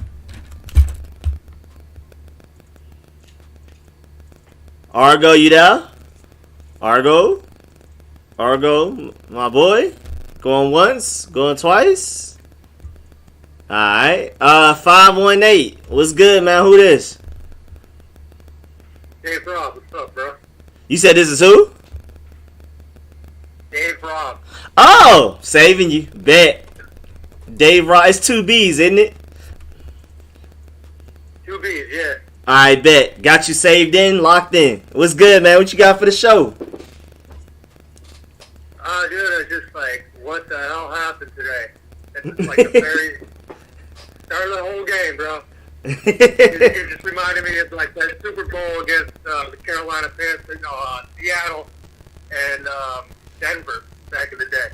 Argo, you there? Argo? Argo, my boy? Going once? Going twice? Alright. 518. What's good, man? Who this? Dave Robb, what's up, bro? You said this is who? Dave Robb. Oh! Saving you. Bet. Dave Robb. It's 2 B's, isn't it? 2 B's, yeah. Alright, bet. Got you saved in, locked in. What's good, man? What you got for the show? Dude, I just like, what the hell happened today? It's like the very start of the whole game, bro. It just reminded me of like that Super Bowl against the Carolina Panthers, Seattle and Denver back in the day.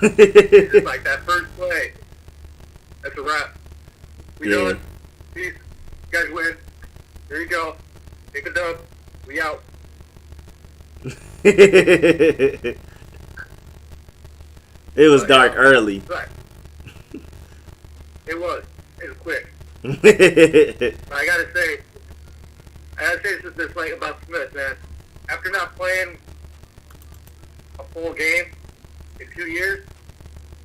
It's just like that first play. That's a wrap. We know it. Peace. You guys win. There you go. Take a dub. We out. It was dark early. Right. It was quick. I gotta say this like about Smith, man. After not playing a full game in 2 years,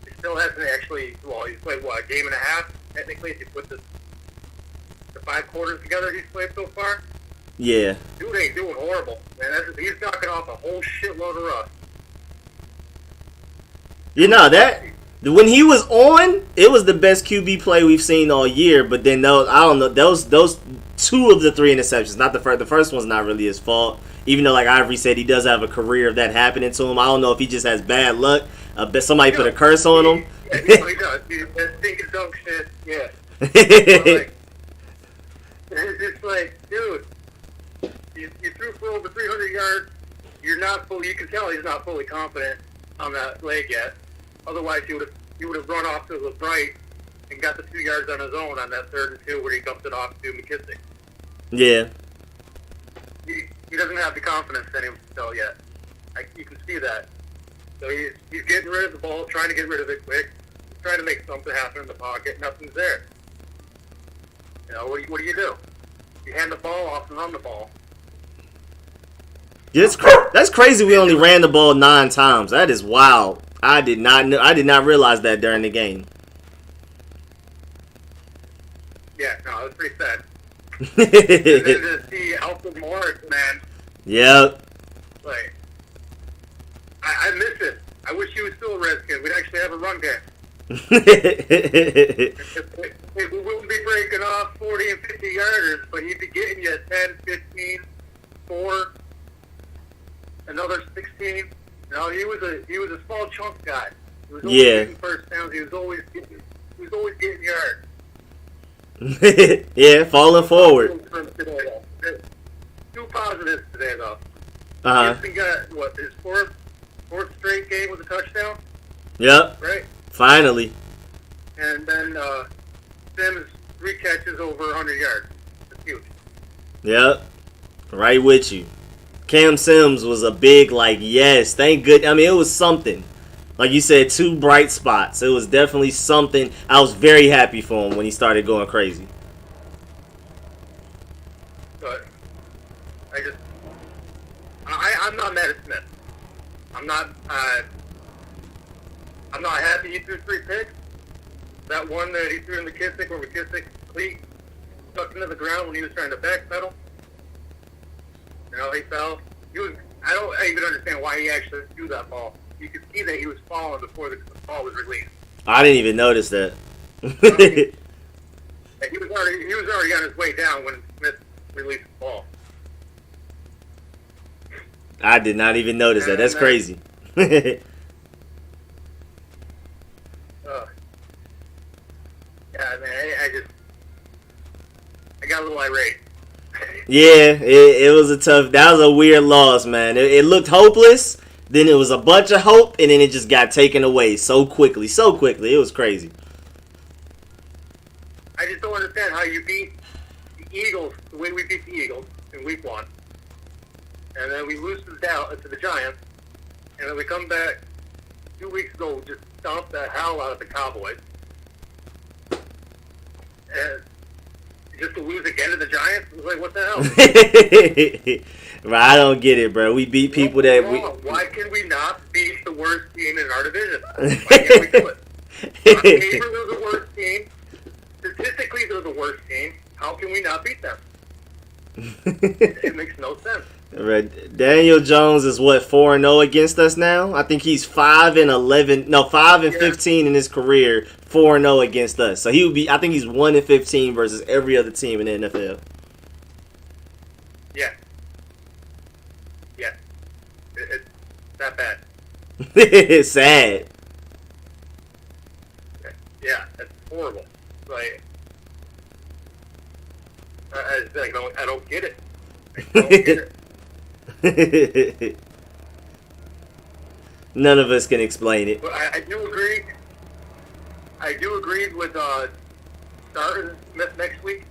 he still hasn't actually. Well, he's played what, a game and a half technically if you put the 5 quarters together. He's played so far. Yeah. Dude ain't doing horrible, man. He's knocking off a whole shitload of rust. You know that when he was on, it was the best QB play we've seen all year. But then those 2 of the 3 interceptions, not the first. The first one's not really his fault. Even though, like Ivory said, he does have a career of that happening to him. I don't know if he just has bad luck. Somebody put a curse on him. Yeah, he really does. That stinking dunk shit. Yeah. It's just like, dude, you threw for over 300 yards. You're not fully. You can tell he's not fully confident on that leg yet. Otherwise, he would have run off to the right and got the 2 yards on his own on that 3rd and 2 where he dumped it off to McKissick. Yeah. He doesn't have the confidence in him still yet. You can see that. So he's getting rid of the ball, trying to get rid of it quick. He's trying to make something happen in the pocket. Nothing's there. You know, what do? You hand the ball off and run the ball. Yeah, that's crazy. We only ran the ball 9 times. That is wild. I did not know. I did not realize that during the game. Yeah, no, it was pretty sad. And then to see Alfred Morris, man. Yep. Like, I miss it. I wish he was still a Redskin. We'd actually have a run game. We wouldn't be breaking off 40 and 50 yarders, but he'd be getting you 10, 15, 4, another 16. You know, he was a small chunk guy. He was always getting first downs. He was always getting yards. Yeah, falling forward. 2 positives today, though. Uh-huh. He got, what, his fourth straight game with a touchdown? Yep. Right? Finally. And then Sims 3 catches over 100 yards. That's huge. Yep. Right with you. Cam Sims was a big, yes, thank good. I mean, it was something. Like you said, 2 bright spots. It was definitely something. I was very happy for him when he started going crazy. But I'm not mad at Smith. I'm not happy he threw 3 picks. That one that he threw in McKissick, where McKissick cleat stuck into the ground when he was trying to backpedal. You know, he fell. I don't even understand why he actually threw that ball. You could see that he was falling before the ball was released. I didn't even notice that. He was already on his way down when Smith released the ball. I did not even notice that. That's crazy. Yeah, man, I got a little irate. Yeah, it was that was a weird loss, man. It looked hopeless, then it was a bunch of hope, and then it just got taken away so quickly. It was crazy. I just don't understand how you beat the Eagles the way we beat the Eagles in week 1. And then we lose to the Giants, and then we come back 2 weeks ago, just stomp the hell out of the Cowboys. And just to lose again to the Giants? It was like, what the hell? Bro, I don't get it, bro. We beat people that... Why can we not beat the worst team in our division? Why can't we do it? On paper, they're the worst team. Statistically, they're the worst team. How can we not beat them? It makes no sense. Daniel Jones is 4-0 against us now. I think he's 5-15 in his career, 4-0 against us. So he would be. I think he's 1-15 versus every other team in the NFL. Yeah. It's that bad. It's sad. Yeah, it's horrible. Like, I don't get it. I don't get it. None of us can explain it. But I do agree. I do agree with starting Smith next week.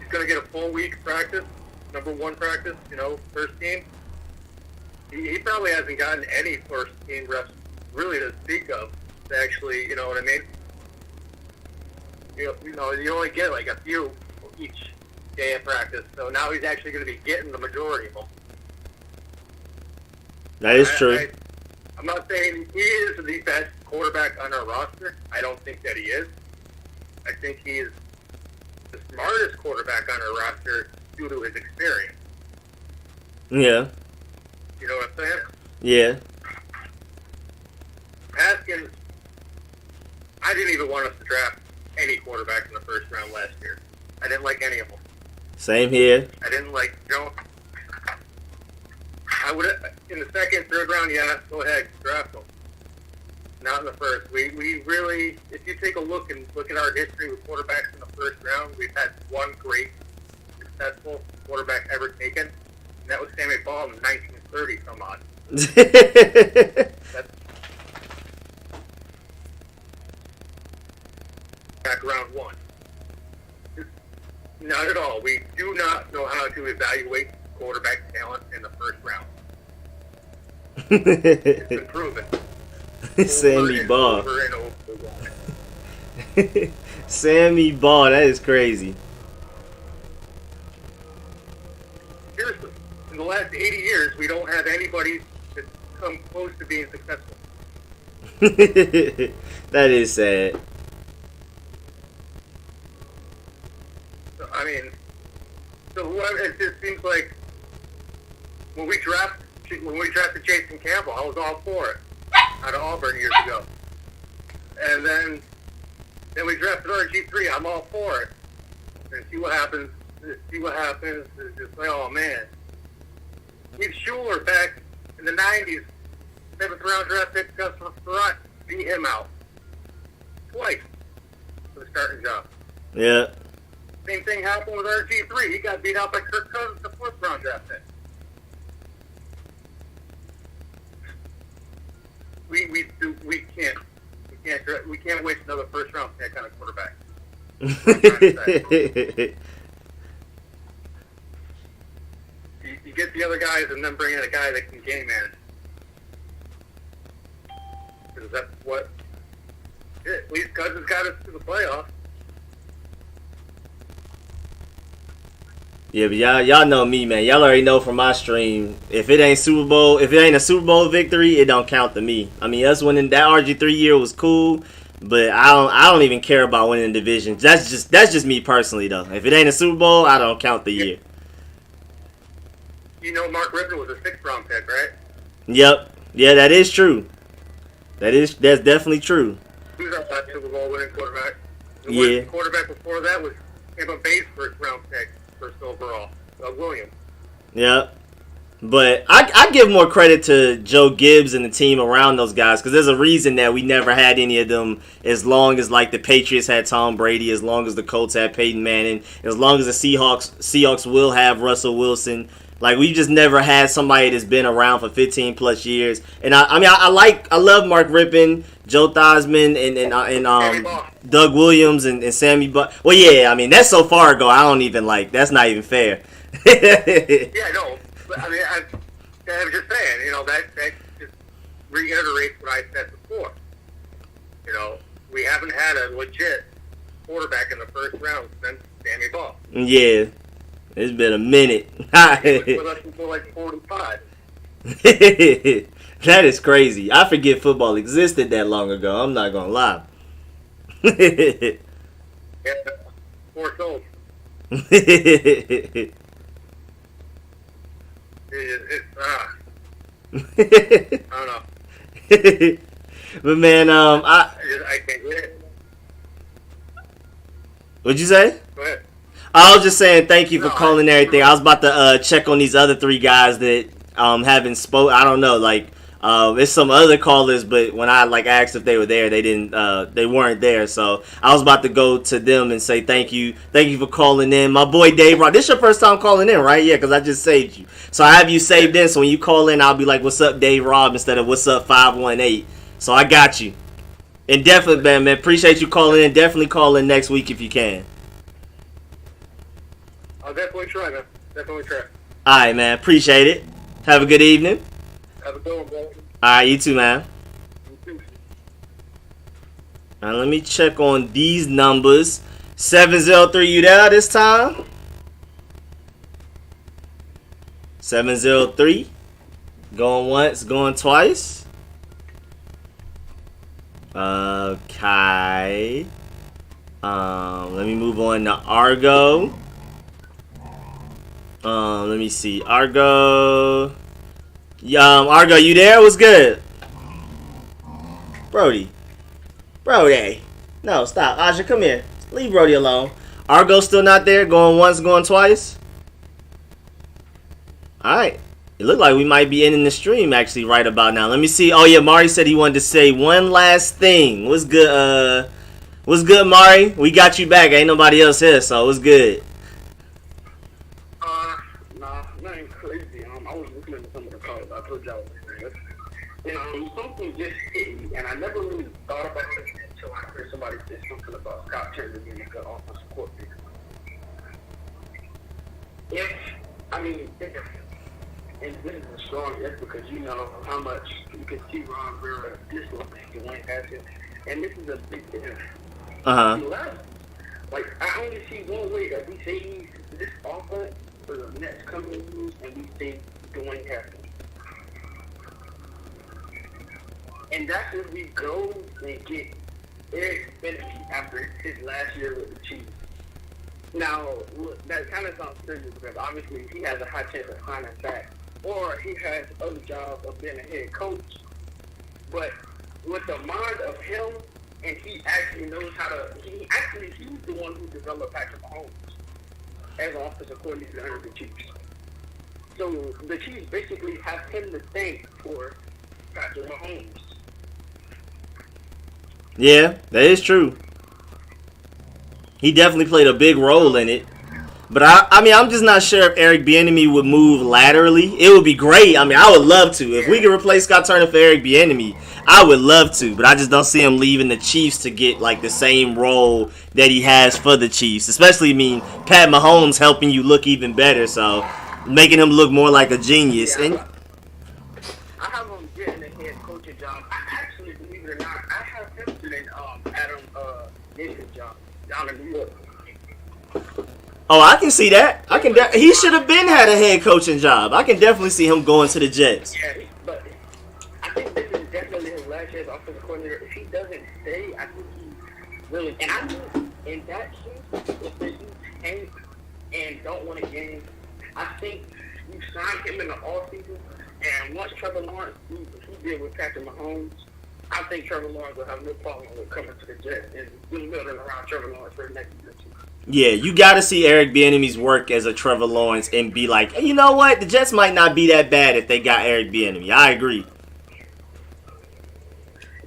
He's going to get a full week of practice, number 1 practice. First team. He probably hasn't gotten any first team reps really to speak of to actually, you know what I mean? You know, you only get like a few each day of practice, so now he's actually going to be getting the majority of them. That is true. I'm not saying he is the best quarterback on our roster. I don't think that he is. I think he's the smartest quarterback on our roster due to his experience. Yeah. You know what I'm saying? Yeah. Haskins, I didn't even want us to draft any quarterbacks in the first round last year. I didn't like any of them. Same here. I didn't like Joan. I would in the second, third round. Yeah, go ahead, draft them. Not in the first. We really, if you take a look at our history with quarterbacks in the first round, we've had one great, successful quarterback ever taken, and that was Sammy Baugh in 1930. Come on. That's back round one. Not at all. We do not know how to evaluate quarterback talent in the first round. It's been proven. Sammy Baugh. Over and over. Sammy Baugh, that is crazy. Seriously, in the last 80 years, we don't have anybody that's come close to being successful. That is sad. So, I mean, so whoever, it just seems like when we drafted Jason Campbell, I was all for it out of Auburn years ago. And then we drafted RG3. I'm all for it. And see what happens. It's just like, oh man. Steve Schuler back in the 90s, 7th round draft pick, got for Rant, beat him out twice for the starting job. Yeah. Same thing happened with RG3. He got beat out by Kirk Cousins, the 4th round draft pick. We can't waste another first round pick on a quarterback. You get the other guys and then bring in a guy that can game manage. Because that's what. At least Cousins got us to the playoffs. Yeah, but y'all know me, man. Y'all already know from my stream. If it ain't a Super Bowl victory, it don't count to me. I mean, us winning that RG3 year was cool, but I don't even care about winning divisions. That's just me personally, though. If it ain't a Super Bowl, I don't count the year. You know, Mark Rippon was a 6th round pick, right? Yep. Yeah, that is true. That's definitely true. He was our last Super Bowl winning quarterback. Yeah. The quarterback before that was Tampa Bay's 1st round pick. First overall, Doug Williams. Yeah, but I give more credit to Joe Gibbs and the team around those guys because there's a reason that we never had any of them as long as like the Patriots had Tom Brady, as long as the Colts had Peyton Manning, as long as the Seahawks will have Russell Wilson. Like we just never had somebody that's been around for 15 plus years. And I love Mark Rippon, Joe Theismann, and Doug Williams and Sammy Baugh. Well, yeah, I mean that's so far ago. I don't even like. That's not even fair. Yeah, no. I mean, I was just saying. You know, that just reiterates what I said before. You know, we haven't had a legit quarterback in the first round since Sammy Baugh. Yeah. It's been a minute. He was with us until like 45. That is crazy. I forget football existed that long ago. I'm not gonna lie. Yeah, 4 souls. I don't know. But man, I can't get it. What'd you say? Go ahead. I was just saying thank you for calling everything. I was about to check on these other 3 guys that haven't spoke. I don't know, like it's some other callers, but when I like asked if they were there, they weren't there. So I was about to go to them and say thank you for calling in, my boy Dave Rock. This your first time calling in, right? Yeah, because I just saved you. So I have you saved in. So when you call in, I'll be like, "What's up, Dave Rob?" instead of "What's up, 518." So I got you. And definitely, man, appreciate you calling in. Definitely call in next week if you can. I'll definitely try, man. Definitely try. All right, man. Appreciate it. Have a good evening. Have a good one, bro. All right, you too, man. You too. Now let me check on these numbers. 703, you there this time? 703. Going once, going twice. Okay. Let me move on to Argo. Let me see. Argo. Argo, you there? What's good? Brody. No, stop. Aja, come here. Leave Brody alone. Argo still not there? Going once, going twice? Alright. It looked like we might be ending the stream actually right about now. Let me see. Oh yeah, Mari said he wanted to say one last thing. What's good, Mari? We got you back. Ain't nobody else here, so what's good? Nah, nothing crazy. I was listening to some of the calls. I told y'all, something just hit me, and I never really thought about it until I heard somebody say something about Scott Turner being a good offensive coordinator. And this is a strong if because you know how much you can see Ron Rivera dislikes Dwayne Haskins, and this is a big if. Like, I only see one way that we save this offense for the next coming years, and we save Dwayne Haskins. And that's if we go and get Eric Bieniemy after his last year with the Chiefs. Now, that kind of sounds serious because obviously he has a high chance of signing back, or he has other jobs of being a head coach. But with the mind of him, and he actually knows how to, he's the one who developed Patrick Mahomes as an offensive coordinator under the Chiefs. So the Chiefs basically have him to thank for Patrick Mahomes. Yeah, that is true. He definitely played a big role in it. But I'm just not sure if Eric Bieniemy would move laterally. It would be great. I would love to. If we could replace Scott Turner for Eric Bieniemy, I would love to. But I just don't see him leaving the Chiefs to get like the same role that he has for the Chiefs. Especially, Pat Mahomes helping you look even better. So making him look more like a genius. Yeah, I have him getting a head coaching job. I actually, believe it or not, I have him getting Adam Gase's job down in New York. Oh, I can see that. He should have been had a head coaching job. I can definitely see him going to the Jets. Yeah, but I think this is definitely his last year as offensive coordinator. If he doesn't stay, I think he really. And I think in that case, if they do tank and don't win a game, I think you sign him in the offseason. And once Trevor Lawrence, he did with Patrick Mahomes, I think Trevor Lawrence will have no problem with coming to the Jets and building around Trevor Lawrence for the next year. Yeah, you got to see Eric Bieniemy's work as a Trevor Lawrence and be like, hey, you know what? The Jets might not be that bad if they got Eric Bieniemy. I agree.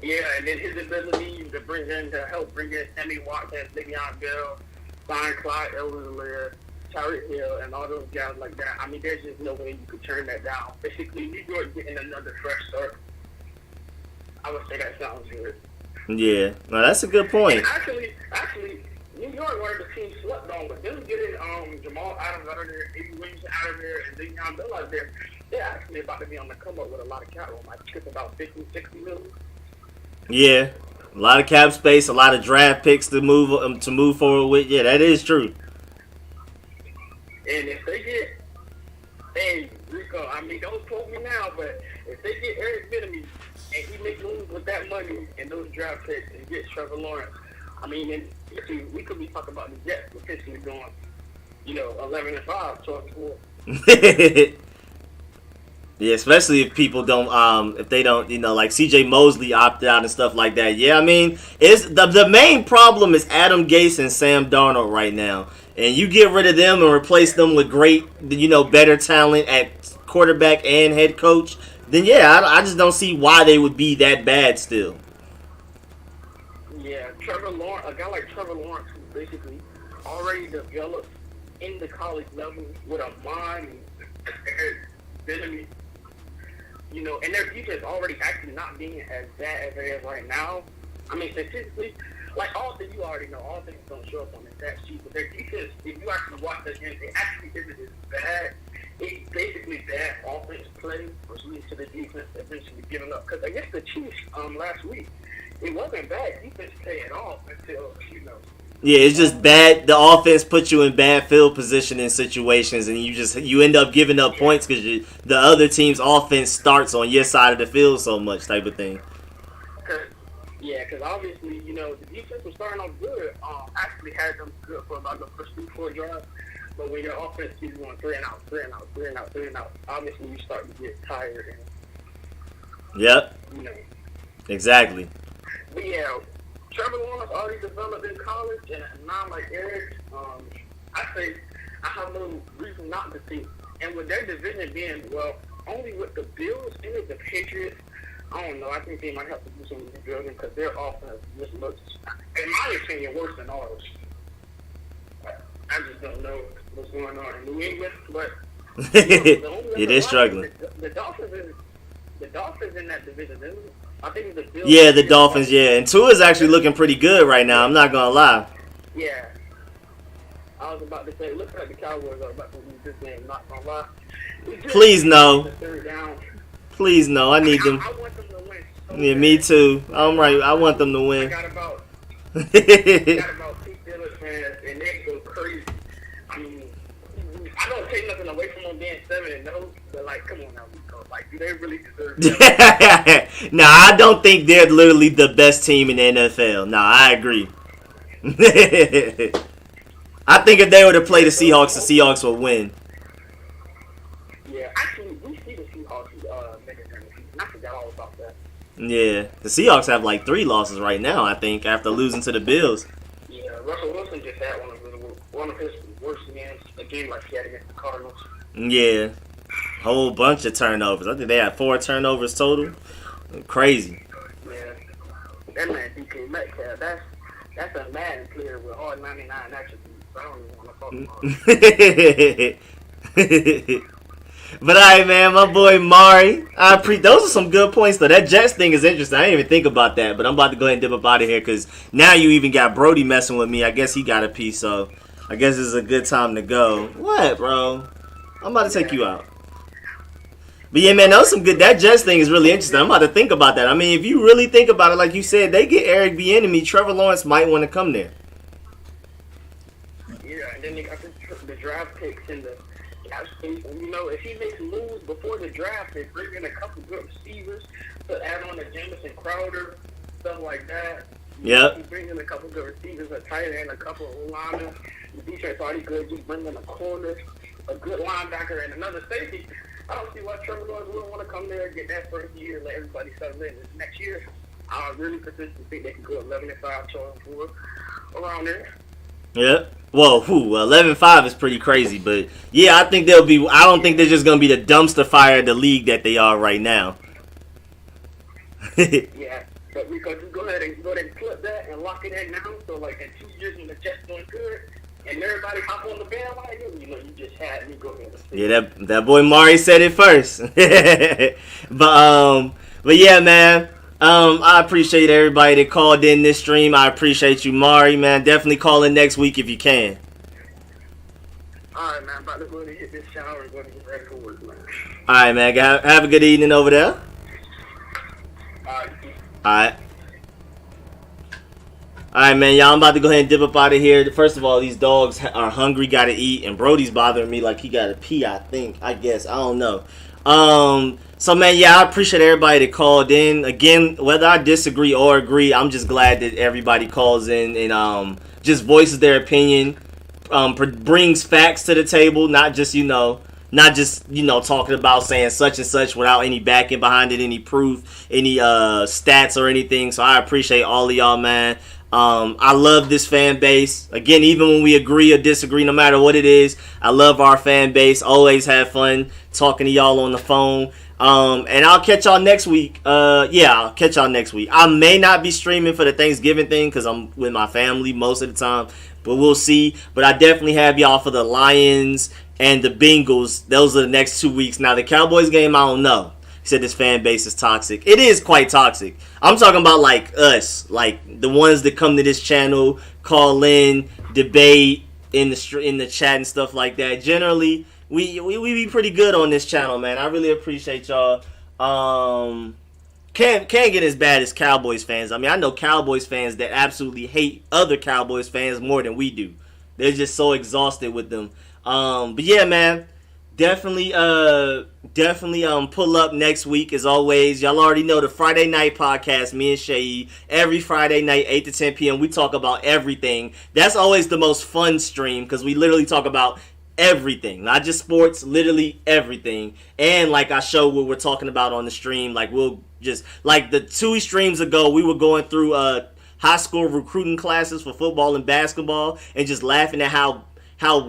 Yeah, and then his ability to help bring in Sammy Watkins, Le'Veon Bell, sign Clyde Edwards-Helaire, Tyreek Hill, and all those guys like that. There's just no way you could turn that down. Basically, New York getting another fresh start. I would say that sounds good. Yeah, no, that's a good point. And actually, New York wanted the team slept on, but them getting Jamal Adams out of there, Eddie Williams out of there, and Le'Veon Bell out there, they're actually about to be on the come up with a lot of cap room. I think it's about 50, 60 million. Yeah, a lot of cap space, a lot of draft picks to move forward with. Yeah, that is true. And if they get, hey, Rico, don't quote me now, but if they get Eric Bieniemy and he makes moves with that money and those draft picks and get Trevor Lawrence, we could be talking about the Jets potentially going, 11-5, 12-4. Yeah, especially if people don't, if they don't, like CJ Mosley opted out and stuff like that. Yeah, it's the main problem is Adam Gase and Sam Darnold right now. And you get rid of them and replace them with great, better talent at quarterback and head coach, then yeah, I just don't see why they would be that bad still. Yeah, a guy like Trevor Lawrence, who basically already developed in the college level with a mind and and their defense already actually not being as bad as it is right now. Statistically, like you already know, all things don't show up on the stat sheet, but their defense, if you actually watch the game, it actually isn't as bad. It's basically bad offense play, which leads to the defense eventually giving up. Because against the Chiefs last week, it wasn't bad defense paying off until, you know. Yeah, it's just bad. The offense puts you in bad field position in situations, and you end up giving up points because the other team's offense starts on your side of the field so much, type of thing. Because obviously, you know, the defense was starting off good. Actually had them good for about the first 3-4 drives. But when your offense keeps going 3 and out, 3 and out, 3 and out, 3 and out, obviously you start to get tired. And, Yep. you know. Exactly. But yeah, Trevor Lawrence already developed in college, and not like Eric. I say I have no reason not to think. And with their division being, well, only with the Bills and with the Patriots, I don't know. I think they might have to do some rebuilding because their offense just looks, in my opinion, worse than ours. I just don't know what's going on in New England, but it is struggling. The Dolphins in that division. I think the Bills. Yeah, the Dolphins. Yeah, and Tua's actually looking pretty good right now. I'm not gonna lie. Yeah. I was about to say, it looks like the Cowboys are about to lose this game. Not gonna lie. Please no. Third down. Please no. I need them. I want them to win. So Yeah, bad. me too. I'm right. I want them to I win. got about 2 Steelers fans, and they go crazy. I mean, I don't take nothing away from them being 7-0, but like, come on now, Rico. Like, do they really deserve that? Nah, I don't think they're literally the best team in the NFL. Nah, I agree. I think if they were to play the Seahawks would win. Yeah, actually, we see the Seahawks making their season. I forgot all about that. Yeah, the Seahawks have like 3 losses right now, I think, after losing to the Bills. Yeah, Russell Wilson just had one of his worst games, a game like he had against the Cardinals. Yeah, whole bunch of turnovers. I think they had 4 turnovers total. Crazy. Yeah, that man DK Metcalf, that's a Madden player with all 99 attributes. I don't even want to talk about it. But all right, man, my boy Mari. Those are some good points, though. That Jets thing is interesting. I didn't even think about that, but I'm about to go ahead and dip up out of here because now you even got Brody messing with me. I guess he got a piece, so I guess this is a good time to go. What, bro? I'm about to take you out. But yeah, man, that Jets thing is really interesting. I'm about to think about that. I mean, if you really think about it, like you said, they get Eric Bieniemy, Trevor Lawrence might want to come there. Yeah, and then they got the draft picks in the cap space. And, you know, if he makes moves before the draft, they bring in a couple good receivers to add on to Jamison Crowder, stuff like that. Yep. He brings in a couple good receivers, a tight end, a couple of linemen. The defense already good. Just bring in a corner, a good linebacker, and another safety. I don't see why Trevor Lawrence wouldn't want to come there and get that first year and let everybody settle in. This next year, I really persistently think they can go 11-5, 12-4, around there. Yeah. Well, 11-5 is pretty crazy, but yeah, I think I don't think they're just gonna be the dumpster fire of the league that they are right now. Yeah, but Rico, just go ahead and clip that and lock it in now. So like in 2 years when the Jets doing good and everybody hop on the bandwagon, you know, you just had me go ahead and say. Yeah, that boy Mari said it first. But yeah, man. I appreciate everybody that called in this stream. I appreciate you, Mari, man. Definitely call in next week if you can. All right, man. I'm about to go ahead and hit this shower and go ahead and get ready for work, man. All right, man. Have a good evening over there. All right. All right. All right, man. Y'all, I'm about to go ahead and dip up out of here. First of all, these dogs are hungry, got to eat, and Brody's bothering me like he got to pee, I guess. I don't know. So, man, yeah, I appreciate everybody that called in. Again, whether I disagree or agree, I'm just glad that everybody calls in and just voices their opinion, brings facts to the table, not just talking about saying such and such without any backing behind it, any proof, any stats or anything. So I appreciate all of y'all, man. I love this fan base. Again, even when we agree or disagree, no matter what it is, I love our fan base. Always have fun talking to y'all on the phone. And I'll catch y'all next week. I'll catch y'all next week. I may not be streaming for the Thanksgiving thing because I'm with my family most of the time, but we'll see. But I definitely have y'all for the Lions and the Bengals. Those are the next 2 weeks. Now, the Cowboys game, I don't know. He said this fan base is toxic. It is quite toxic. I'm talking about like us, like the ones that come to this channel, call in, debate in the chat and stuff like that. Generally, we be pretty good on this channel, man. I really appreciate y'all. can't get as bad as Cowboys fans. I mean, I know Cowboys fans that absolutely hate other Cowboys fans more than we do. They're just so exhausted with them. But yeah, man, definitely pull up next week as always. Y'all already know the Friday night podcast, me and Shay, every Friday night 8 to 10 p.m. we talk about everything. That's always the most fun stream because we literally talk about everything, not just sports, literally everything. And like I showed what we're talking about on the stream, like we'll just, like the 2 streams ago, we were going through high school recruiting classes for football and basketball and just laughing at how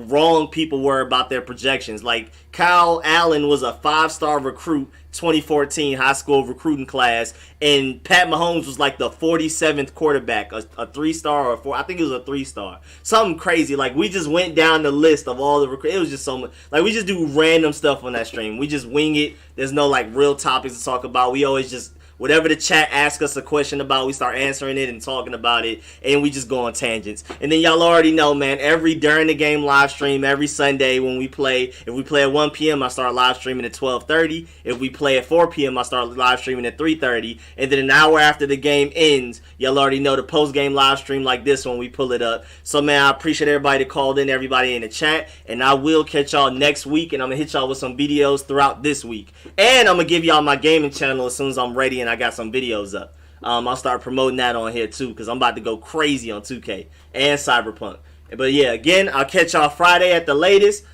wrong people were about their projections. Like Kyle Allen was a 5-star recruit 2014 high school recruiting class, and Pat Mahomes was like the 47th quarterback, a 3-star or 4, I think it was a 3-star, something crazy. Like we just went down the list of all the it was just so much, like we just do random stuff on that stream. We just wing it. There's no like real topics to talk about. We always just, whatever the chat asks us a question about, we start answering it and talking about it, and we just go on tangents. And then y'all already know, man, every during the game live stream, every Sunday when we play, if we play at 1 p.m., I start live streaming at 12:30. If we play at 4 p.m., I start live streaming at 3:30. And then an hour after the game ends, y'all already know the post-game live stream like this when we pull it up. So, man, I appreciate everybody that called in, everybody in the chat, and I will catch y'all next week, and I'm going to hit y'all with some videos throughout this week. And I'm going to give y'all my gaming channel as soon as I'm ready and I got some videos up. I'll start promoting that on here too because I'm about to go crazy on 2K and Cyberpunk. But yeah, again, I'll catch y'all Friday at the latest.